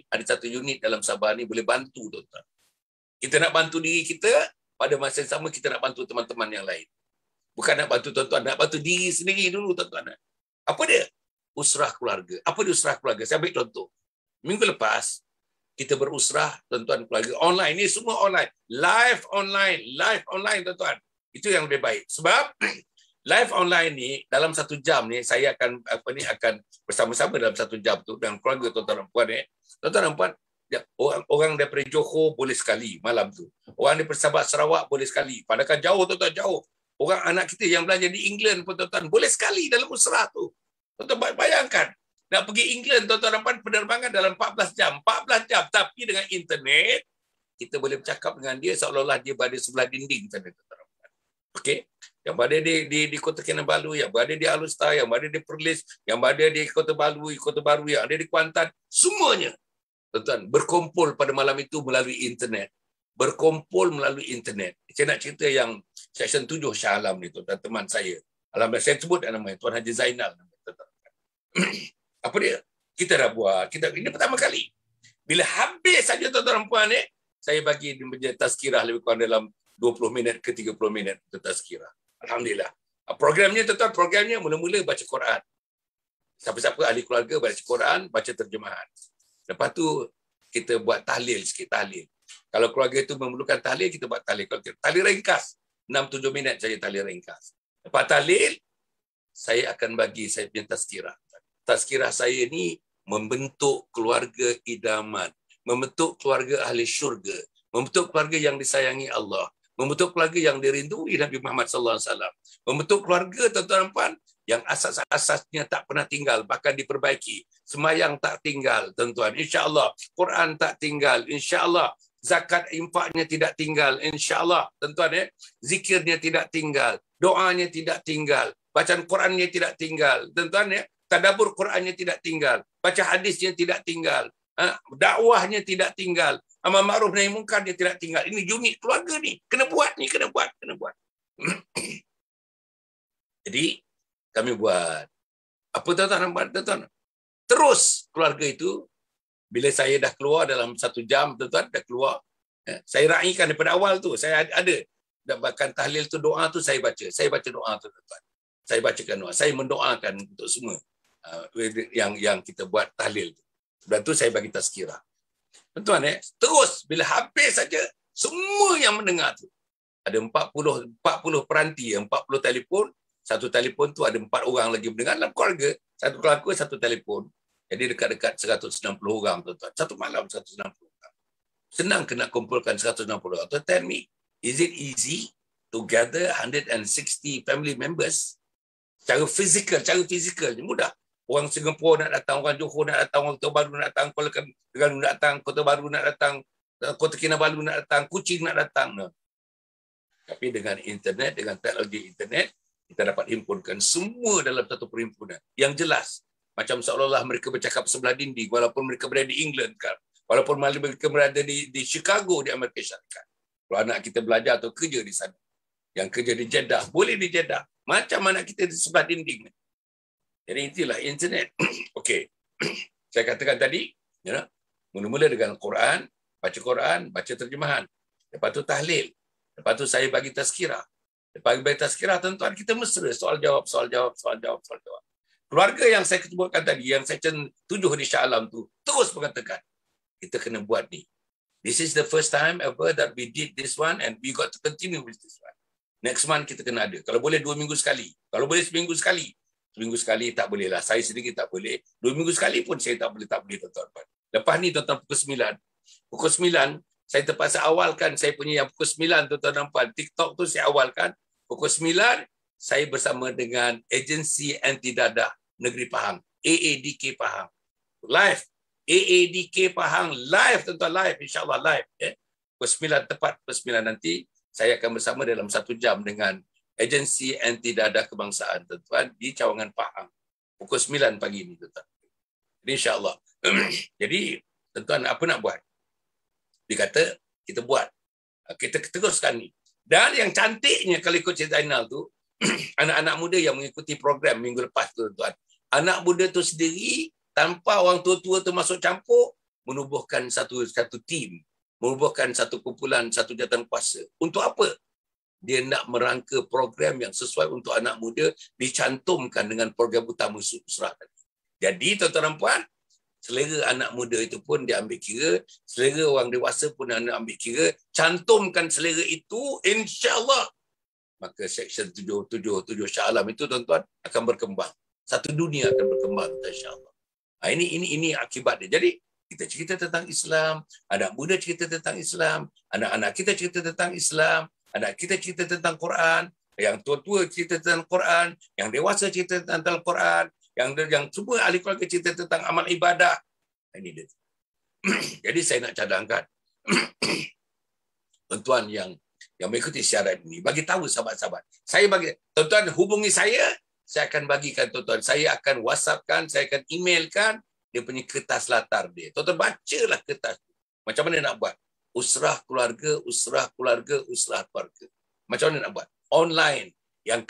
ada satu unit dalam Sabah ni boleh bantu, tuan-tuan. Kita nak bantu diri kita, pada masa yang sama kita nak bantu teman-teman yang lain. Bukan nak bantu tuan-tuan, nak bantu diri sendiri dulu, tuan-tuan. Apa dia? Usrah keluarga. Apa dia usrah keluarga? Saya ambil contoh. Minggu lepas, kita berusrah, tuan-tuan, keluarga online. Ini semua online. Live online, tuan-tuan. Itu yang lebih baik. Sebab live online ni, dalam 1 jam ni, saya akan bersama-sama dalam 1 jam tu, dengan keluarga tuan-tuan dan puan. Tuan-tuan dan puan, orang daripada Johor boleh sekali malam tu. Orang daripada Sabah Sarawak boleh sekali. Padahal jauh, tuan-tuan, jauh. Orang anak kita yang belajar di England pun, tuan-tuan, boleh sekali dalam usrah tu. Tuan-tuan bayangkan, nak pergi England, tuan-tuan dan puan, penerbangan dalam 14 jam. 14 jam. Tapi dengan internet, kita boleh bercakap dengan dia seolah-olah dia berada sebelah dinding sana, tuan-tuan. Okey, yang berada di Kota Kinabalu, yang berada di Alustar, yang berada di Perlis, yang berada di Kota Baru, yang ada di Kuantan, semuanya, tuan-tuan, berkumpul pada malam itu melalui internet. Berkumpul melalui internet. Saya nak cerita yang Seksyen 7 Shah Alam ni, tuan-tuan, teman saya. Alhamdulillah, saya sebut namanya, Tuan Haji Zainal. Apa dia? Kita dah buat. Ini pertama kali. Bila habis saja, tuan-tuan dan puan, saya bagi dia tazkirah lebih kurang dalam 20 minit ke 30 minit untuk tazkirah. Alhamdulillah. Programnya, tuan-tuan, programnya mula-mula baca Quran. Siapa-siapa ahli keluarga baca Quran, baca terjemahan. Lepas tu, kita buat tahlil sikit, tahlil. Kalau keluarga itu memerlukan tahlil, kita buat tahlil. Tahlil ringkas. 6-7 minit saja tahlil ringkas. Lepas tahlil, saya akan bagi saya punya tazkirah. Tazkirah saya ni membentuk keluarga idaman. Membentuk keluarga ahli syurga. Membentuk keluarga yang disayangi Allah. Membentuk keluarga yang dirindui Nabi Muhammad SAW. Membentuk keluarga, tuan-tuan dan puan, yang asas-asasnya tak pernah tinggal, bahkan diperbaiki. Semayang tak tinggal, tuan-tuan. InsyaAllah. Quran tak tinggal. InsyaAllah. zakat infaknya tidak tinggal, insya-Allah tuan-tuan ya. Zikirnya tidak tinggal, doanya tidak tinggal, bacaan Qurannya tidak tinggal, tuan-tuan ya. Tadabbur Qurannya tidak tinggal, baca hadisnya tidak tinggal, dakwahnya tidak tinggal, amar ma'ruf nahi munkar dia tidak tinggal. Ini unit keluarga ni, kena buat ni, kena buat. Jadi kami buat apa tuan-tuan? Terus keluarga itu, bila saya dah keluar dalam 1 jam, tuan-tuan, dah keluar, saya raikan daripada awal tu, saya ada. Bahkan tahlil tu, doa tu saya baca doa tu, tuan-tuan. Saya bacakan doa, saya mendoakan untuk semua yang kita buat tahlil tu. Dan tu saya bagi tazkirah. Tuan-tuan, terus bila habis saja, semua yang mendengar tu, ada 40 peranti, 40 telefon, satu telefon tu ada 4 orang lagi mendengar dalam keluarga, satu keluarga, satu telefon. Jadi dekat-dekat 190 orang, tuan-tuan. Satu malam 190 orang. Senang kena kumpulkan 160 orang. So tell me, is it easy to gather 160 family members? Cara fizikal mudah. Orang Singapura nak datang, orang Johor nak datang, orang Kota Baru nak datang, Kuala Terengganu nak datang, Kota Baru nak datang, Kota Kinabalu nak datang, Kuching nak datang. No. Tapi dengan internet, dengan teknologi internet, kita dapat himpunkan semua dalam satu perhimpunan. Yang jelas, macam seolah-olah mereka bercakap sebelah dinding, walaupun mereka berada di England kan, walaupun mereka berada di Chicago di Amerika Syarikat. Kalau anak kita belajar atau kerja di sana, yang kerja di Jeddah, boleh di Jeddah. Macam anak kita di sebelah dinding. Jadi itulah internet. Okey. Saya katakan tadi, mula-mula dengan Quran, baca terjemahan. Lepas tu tahlil. Lepas tu saya bagi tazkirah. Lepas bagi tazkirah, tuan-tuan, kita mesra soal jawab. Keluarga yang saya sebutkan tadi, yang section 7 di Shah Alam tu, terus mengatakan, kita kena buat ni. This is the first time ever that we did this one and we got to continue with this one. Next month kita kena ada. Kalau boleh 2 minggu sekali. Kalau boleh seminggu sekali. Seminggu sekali tak boleh lah. Saya sendiri tak boleh. 2 minggu sekali pun saya tak boleh, tuan-tuan. Lepas ni, tuan-tuan, pukul 9. Pukul 9, saya terpaksa awalkan saya punya yang pukul 9, tuan-tuan dan puan. TikTok tu saya awalkan. Pukul 9, saya bersama dengan Agensi Anti Dadah Negeri Pahang. AADK Pahang. Live. AADK Pahang. Live, tuan-tuan. Live. InsyaAllah live. Pukul 9, tepat pukul 9 nanti, saya akan bersama dalam 1 jam dengan Agensi Anti Dadah Kebangsaan, tuan-tuan, di Cawangan Pahang. Pukul 9 pagi ini, tuan-tuan. Jadi insyaAllah. Jadi, tuan-tuan, apa nak buat? Dia kata, kita buat. Kita teruskan ni. Dan yang cantiknya kalau ikut Cik Zainal tu, anak-anak muda yang mengikuti program minggu lepas tu, tuan-tuan. Anak muda tu sendiri, tanpa orang tua-tua tu masuk campur, menubuhkan satu tim, menubuhkan satu kumpulan, satu jawatan kuasa. Untuk apa? Dia nak merangka program yang sesuai untuk anak muda, dicantumkan dengan program utama Usrah tadi. Jadi, tuan-tuan dan puan, selera anak muda itu pun dia ambil kira, selera orang dewasa pun dia ambil kira, cantumkan selera itu, insya-Allah. Maka section 7 Shah Alam itu, tuan-tuan, akan berkembang. Satu dunia akan berkembang, insya-Allah. Ini akibat dia. Jadi, kita cerita tentang Islam, anak muda cerita tentang Islam, anak-anak kita cerita tentang Islam, anak kita cerita tentang Quran, yang tua-tua cerita tentang Quran, yang dewasa cerita tentang Quran, yang semua ahli keluarga cerita tentang amal ibadah. Ini dia. Jadi saya nak cadangkan tuan-tuan yang mengikuti syarat ini, bagi tahu sahabat-sahabat. Tuan-tuan hubungi saya akan bagikan tuan-tuan. Saya akan WhatsAppkan, saya akan emailkan dia punya kertas latar dia. Tuan-tuan bacalah kertas. Macam mana nak buat? Usrah keluarga. Macam mana nak buat? Online. Yang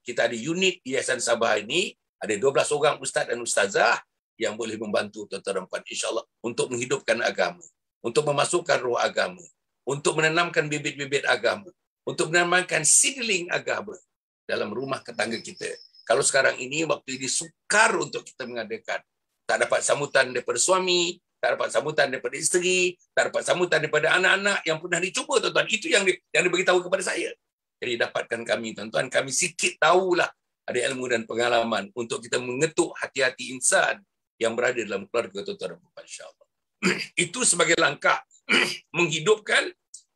kita ada unit Yayasan Sabah ini, ada 12 orang ustaz dan ustazah yang boleh membantu tuan-tuan dan puan, insya-Allah, untuk menghidupkan agama, untuk memasukkan roh agama, untuk menanamkan bibit-bibit agama, untuk menanamkan seedling agama dalam rumah tetangga kita. Kalau sekarang ini, waktu ini sukar untuk kita mengadakan. Tak dapat sambutan daripada suami, tak dapat sambutan daripada isteri, tak dapat sambutan daripada anak-anak yang pernah dicuba, tuan-tuan. Itu yang diberitahu kepada saya. Jadi dapatkan kami, tuan-tuan, kami sikit tahulah, ada ilmu dan pengalaman untuk kita mengetuk hati-hati insan yang berada dalam keluarga, tuan-tuan, insya-Allah. Itu sebagai langkah menghidupkan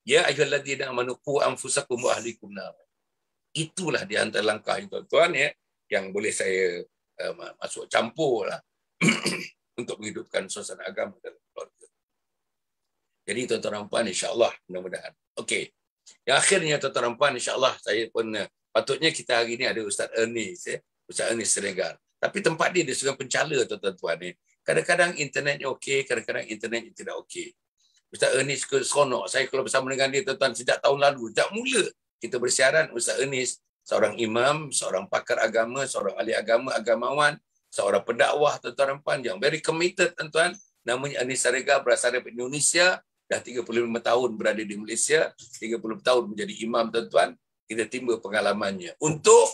ya ayyuhalladzina amanu qu anfusakum wa ahlikum nar. Itulah di antara langkah ini, tuan-tuan, yang boleh saya masuk campurlah untuk menghidupkan suasana agama dalam keluarga. Jadi tuan-tuan dan puan, insya-Allah mudah-mudahan. Okey. Yang akhirnya tuan-tuan dan puan, insya-Allah saya pun patutnya kita hari ini ada Ustaz Ernest, Ustaz Ernest Siregar. Tapi tempat dia seorang pencala tuan-tuan dan puan ni. Kadang-kadang internetnya okey, kadang-kadang internetnya tidak okey. Ustaz Ernest seronok. Saya kalau bersama dengan dia tuan-tuan sejak tahun lalu, sejak mula kita bersiaran, Ustaz Ernest seorang imam, seorang pakar agama, seorang ahli agama, agamawan, seorang pendakwah tuan-tuan dan puan yang very committed tuan-tuan. Namanya Ernest Siregar, berasal dari Indonesia, dah 35 tahun berada di Malaysia, 30 tahun menjadi imam tuan-tuan. Kita timba pengalamannya untuk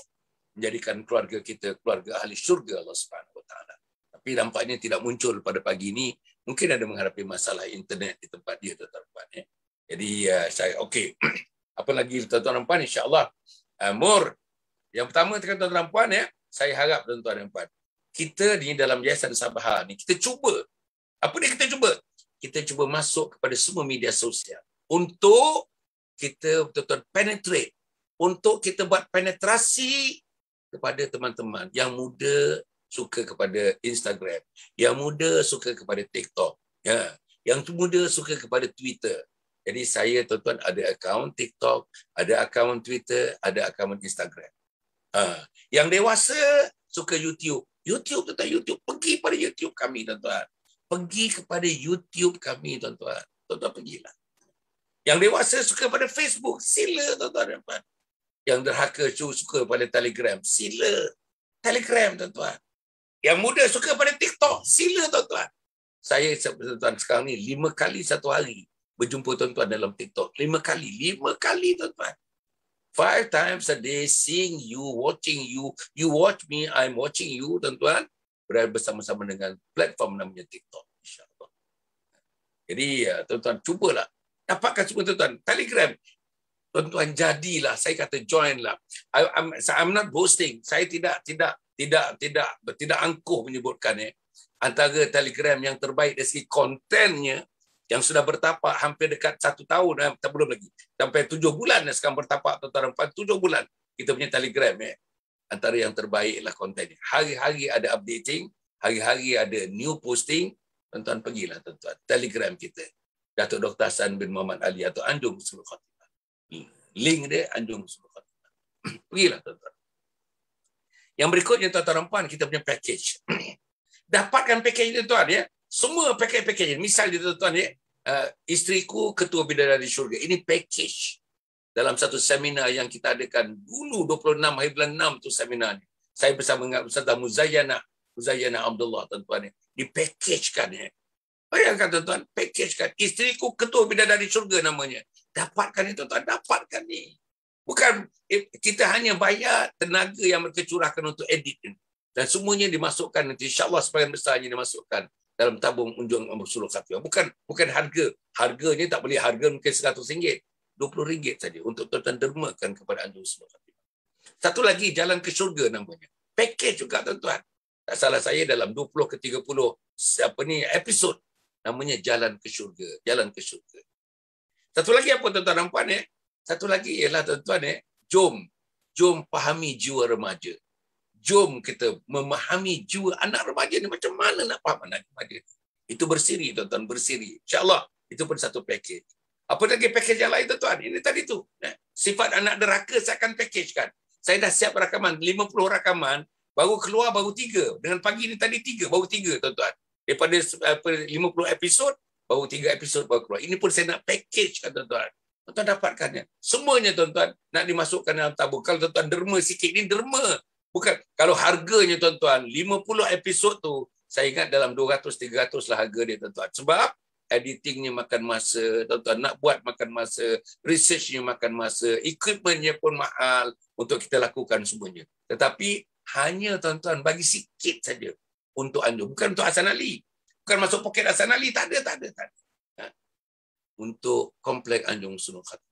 menjadikan keluarga kita keluarga ahli syurga Allah Subhanahu Wa Taala. Tapi nampaknya tidak muncul pada pagi ini. Mungkin ada menghadapi masalah internet di tempat dia tuan-tuan. Jadi saya okey. Apa lagi tuan-tuan dan puan, insya-Allah. Mur, yang pertama tuan-tuan dan puan saya harap tuan-tuan dan puan, kita di dalam Yayasan Sabaha ni kita cuba. Apa dia kita cuba? Kita cuba masuk kepada semua media sosial untuk kita betul-betul penetrate, untuk kita buat penetrasi kepada teman-teman yang muda suka kepada Instagram, yang muda suka kepada TikTok, yang muda suka kepada Twitter. Jadi saya tuan-tuan ada akaun TikTok, ada akaun Twitter, ada akaun Instagram. Yang dewasa suka YouTube. YouTube tuan-tuan, YouTube. Pergi pada YouTube kami tuan-tuan. Pergi kepada YouTube kami tuan-tuan. Tuan-tuan pergilah. Yang dewasa suka pada Facebook. Sila tuan-tuan. Yang derhaka suka pada Telegram. Sila. Telegram tuan-tuan. Yang muda suka pada TikTok. Sila tuan-tuan. Saya tuan-tuan sekarang ni 5 kali satu hari berjumpa tuan-tuan dalam TikTok. 5 kali tuan-tuan. 5 times a day seeing you, watching you. You watch me, I'm watching you tuan-tuan. Berada bersama-sama dengan platform namanya TikTok, insya-Allah. Jadi tuan-tuan cubalah dapatkan semua tuan-tuan. Telegram, tuan-tuan jadilah. Saya kata join lah. I'm not boasting. Saya tidak angkuh menyebutkan antara Telegram yang terbaik dari segi kontennya yang sudah bertapak hampir dekat 1 tahun, belum lagi. Sampai 7 bulan sekarang bertapak tuan-tuan. 7 bulan kita punya Telegram antara yang terbaiklah kontennya. Hari-hari ada updating, hari-hari ada new posting. Tuan-tuan pergilah tuan-tuan. Telegram kita. Datuk Dr. Hassan bin Muhammad Ali atau Anjung Husnul Khatimah. Link dia Anjung Husnul Khatimah. Pergilah tuan-tuan. Yang berikutnya tuan-tuan dan puan, kita punya package. Dapatkan package tuan-tuan Semua package-package. Misal tuan-tuan isteriku ketua Bidadari Syurga. Ini package. Dalam satu seminar yang kita adakan dulu 26 hari bulan 6 tu seminar ni. Saya bersama dengan Ustazah Muzayyana Abdullah tuan-tuan dipackagekan Bayangkan tuan-tuan, packagekan. Isteriku ketua Bidadari Syurga namanya. Dapatkan itu tuan, dapatkan ni. Bukan kita hanya bayar tenaga yang mereka curahkan untuk edit ni. Dan semuanya dimasukkan nanti insya-Allah sebagian besarnya dimasukkan dalam tabung unjung Husnul Khatimah. Bukan harga. Harganya tak boleh harga mungkin RM100. RM20 saja untuk tuan-tuan dermakan kepada Anjung Husnul Khatimah. Satu lagi, Jalan ke Syurga namanya. Package juga tuan-tuan. Tak salah saya dalam 20 ke 30 episod namanya Jalan ke Syurga. Jalan ke Syurga. Satu lagi apa tuan-tuan dan puan Satu lagi ialah tuan-tuan jom pahami jiwa remaja. Jom kita memahami jiwa anak remaja ni, macam mana nak faham anak remaja. Itu bersiri tuan-tuan, bersiri. InsyaAllah itu pun satu package. Apa lagi package yang lain tuan-tuan? Ini tadi tu. Sifat anak derhaka saya akan package kan. Saya dah siap rakaman. 50 rakaman. Baru keluar baru 3. Dengan pagi ni tadi 3. Baru 3 tuan-tuan. Daripada 50 episod, baru 3 episod baru keluar. Ini pun saya nak package kan tuan-tuan. Tuan-tuan dapatkannya. Semuanya tuan-tuan nak dimasukkan dalam tabung. Kalau tuan-tuan derma sikit, ni derma. Bukan. Kalau harganya tuan-tuan, 50 episod tu, saya ingat dalam 200-300 lah harga dia tuan-tuan. Sebab editingnya makan masa, tuan-tuan nak buat makan masa, researchnya makan masa, equipmentnya pun mahal untuk kita lakukan semuanya. Tetapi hanya tuan-tuan bagi sikit saja untuk Anjung, bukan untuk Hasan Ali, bukan masuk poket Hasan Ali, tak ada. Untuk komplek Anjung Husnul Khatimah.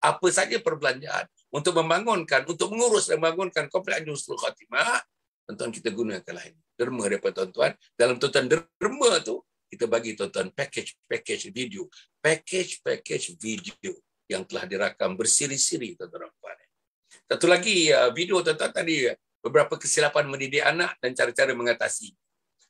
Apa saja perbelanjaan untuk membangunkan, untuk mengurus dan membangunkan komplek Anjung Husnul Khatimah, tuan-tuan kita gunakanlah ini. Derma daripada tuan-tuan. Dalam tuan-tuan derma tu, kita bagi tuan-tuan package video. Package video yang telah dirakam bersiri-siri tuan-tuan. Satu lagi video tuan-tuan tadi, beberapa kesilapan mendidik anak dan cara-cara mengatasi.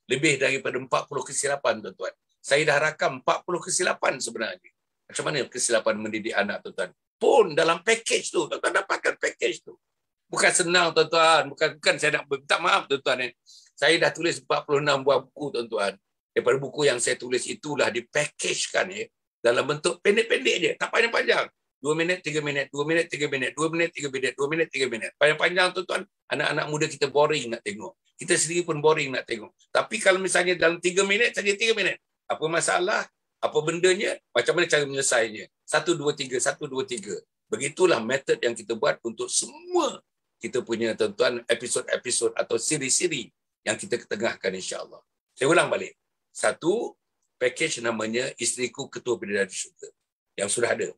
Lebih daripada 40 kesilapan tuan-tuan. Saya dah rakam 40 kesilapan sebenarnya. Macam mana kesilapan mendidik anak, tuan-tuan? Pun dalam package tu, tuan-tuan dapatkan package tu. Bukan senang, tuan-tuan. Bukan saya nak minta maaf, tuan-tuan. Saya dah tulis 46 buah buku, tuan-tuan. Daripada buku yang saya tulis itulah dipackagekan dalam bentuk pendek-pendek je. Tak panjang-panjang. 2 minit, 3 minit, 2 minit, 3 minit, 2 minit, 3 minit, 2 minit, 3 minit. Panjang-panjang, tuan-tuan. Anak-anak muda kita boring nak tengok. Kita sendiri pun boring nak tengok. Tapi kalau misalnya dalam 3 minit, saja 3 minit. Apa masalah? Apa bendanya? Macam mana cara menyelesainya? 1, 2, 3, 1, 2, 3. Begitulah metod yang kita buat untuk semua kita punya, tuan-tuan, episod-episod atau siri-siri yang kita ketengahkan, insya-Allah. Saya ulang balik. 1, package namanya Isteriku Ketua Bidadari Syurga. Yang sudah ada.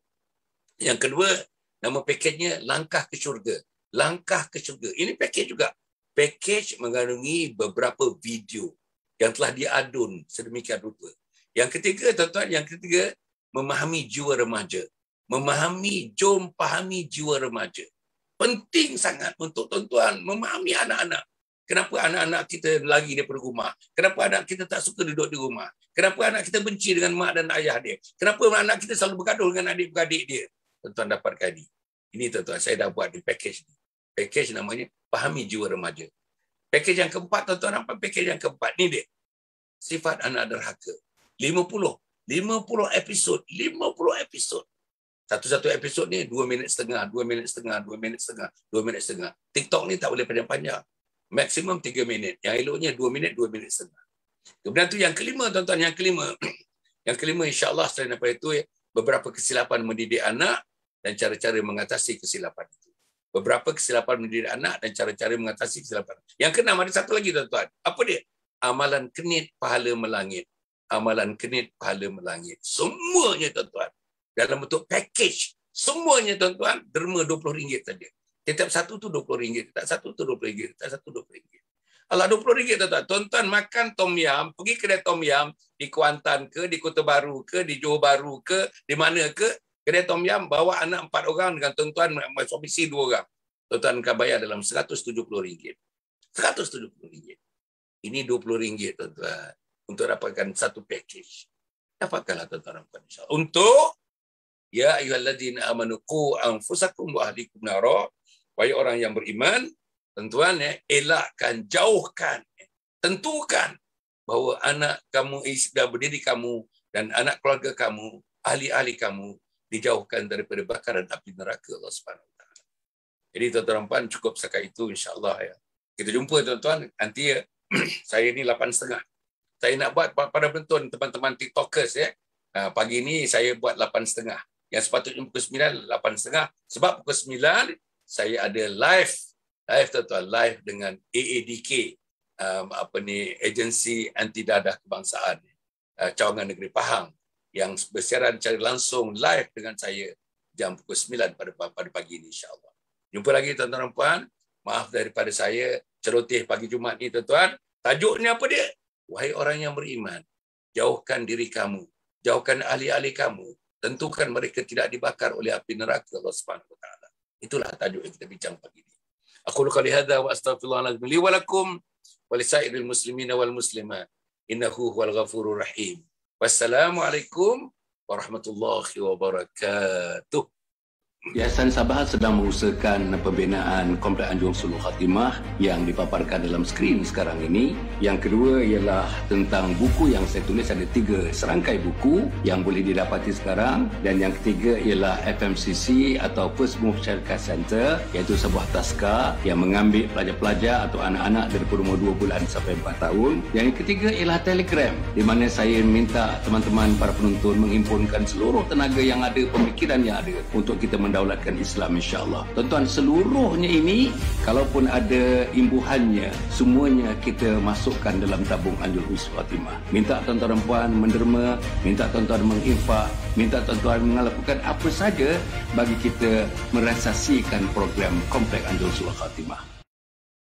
Yang kedua, nama package-nya Langkah ke Syurga. Langkah ke Syurga. Ini package juga. Package mengandungi beberapa video yang telah diadun sedemikian rupa. Yang ketiga, tuan-tuan, memahami jiwa remaja. Jom pahami jiwa remaja. Penting sangat untuk tuan-tuan memahami anak-anak. Kenapa anak-anak kita lari daripada rumah? Kenapa anak kita tak suka duduk di rumah? Kenapa anak kita benci dengan mak dan ayah dia? Kenapa anak kita selalu bergaduh dengan adik-beradik dia? Tuan-tuan dapatkan ini. Ini, tuan-tuan, saya dah buat di package ni. Package namanya Pahami Jiwa Remaja. Package yang keempat, tuan-tuan, apa package yang keempat? Ni dia. Sifat anak derhaka. 50 episod. 50 episod. Satu-satu episod ni 2 minit setengah, 2 minit setengah, 2 minit setengah, 2 minit setengah. TikTok ni tak boleh panjang-panjang. Maksimum 3 minit. Yang eloknya 2 minit, 2 minit setengah. Kemudian tu yang kelima, tuan-tuan, yang kelima. Yang kelima, insya-Allah selain daripada itu, beberapa kesilapan mendidik anak dan cara-cara mengatasi kesilapan itu. Beberapa kesilapan mendidik anak dan cara-cara mengatasi kesilapan. Yang keenam, ada satu lagi, tuan-tuan. Apa dia? Amalan kenit pahala melangit. Amalan kenit pahala melangit. Semuanya, tuan-tuan. Dalam bentuk package. Semuanya, tuan-tuan, derma RM20 saja. Setiap satu tu RM20. Setiap satu tu RM20. Setiap satu RM20. Allah, RM20, tuan-tuan. Tuan-tuan makan tom yam, pergi kedai tom yam di Kuantan ke, di Kota Baru ke, di Johor Baru ke, di mana ke, kedai tom yam bawa anak 4 orang dengan tuan-tuan suami isteri 2 orang. Tuan-tuan akan bayar dalam RM170. RM170. Ini RM20, tuan-tuan. Untuk dapatkan satu package. Dapatkanlah, tuan-tuan. Untuk ya ayyuhalladzina amanu qu anfusakum wa ahlikum nara. Wahai orang yang beriman, tuan-tuan, elakkan, jauhkan, tentukan bahawa anak kamu, isteri berdiri kamu dan anak keluarga kamu, ahli-ahli kamu dijauhkan daripada bakaran api neraka Allah Subhanahu Wa Taala. Jadi, tuan-tuan, cukup setakat itu, insya-Allah ya. Kita jumpa, tuan-tuan, nanti saya ni 8.30. Saya nak buat pada penonton teman-teman TikTokers ya. Pagi ni saya buat 8.30. Yang sepatutnya pukul 9, 8.30. Sebab pukul 9 saya ada live, tuan-tuan, live dengan AADK, agensi anti dadah kebangsaan, cawangan negeri Pahang, yang bersiaran secara langsung live dengan saya jam pukul 9 pada pagi ini, insya-Allah. Jumpa lagi, tuan-tuan dan puan. Maaf daripada saya celoteh pagi Jumaat ni, tuan-tuan. Tajuknya apa dia? Wahai orang yang beriman, jauhkan diri kamu, jauhkan ahli-ahli kamu, tentukan mereka tidak dibakar oleh api neraka Allah Subhanahu Wa Taala. Itulah tajuk yang kita bincang pagi ini. Aku qouli hadza wa astaghfirullahaladzim li wa lakum wa lisairil muslimina wal muslimat. Innahu huwal ghafurur rahim. Wassalamualaikum warahmatullahi wabarakatuh. Yayasan Sabah sedang mengusahakan pembinaan Komplek Anjung Sulul Khatimah yang dipaparkan dalam skrin sekarang ini. Yang kedua ialah tentang buku yang saya tulis, ada 3 serangkai buku yang boleh didapati sekarang. Dan yang ketiga ialah FMCC atau First Move Childcare Center, iaitu sebuah taska yang mengambil pelajar-pelajar atau anak-anak dari umur 2 bulan sampai 4 tahun. Yang ketiga ialah Telegram, di mana saya minta teman-teman para penonton menghimpunkan seluruh tenaga yang ada, pemikiran yang ada untuk kita mendaulatkan Islam, insya-Allah. Tuan-tuan, seluruhnya ini kalaupun ada imbuhannya, semuanya kita masukkan dalam tabung Anjung Sulul Khatimah. Minta tuan-tuan dan puan menderma, minta tuan-tuan menginfak, minta tuan-tuan melakukan apa saja bagi kita merasasikan program Komplek Anjung Sulul Khatimah.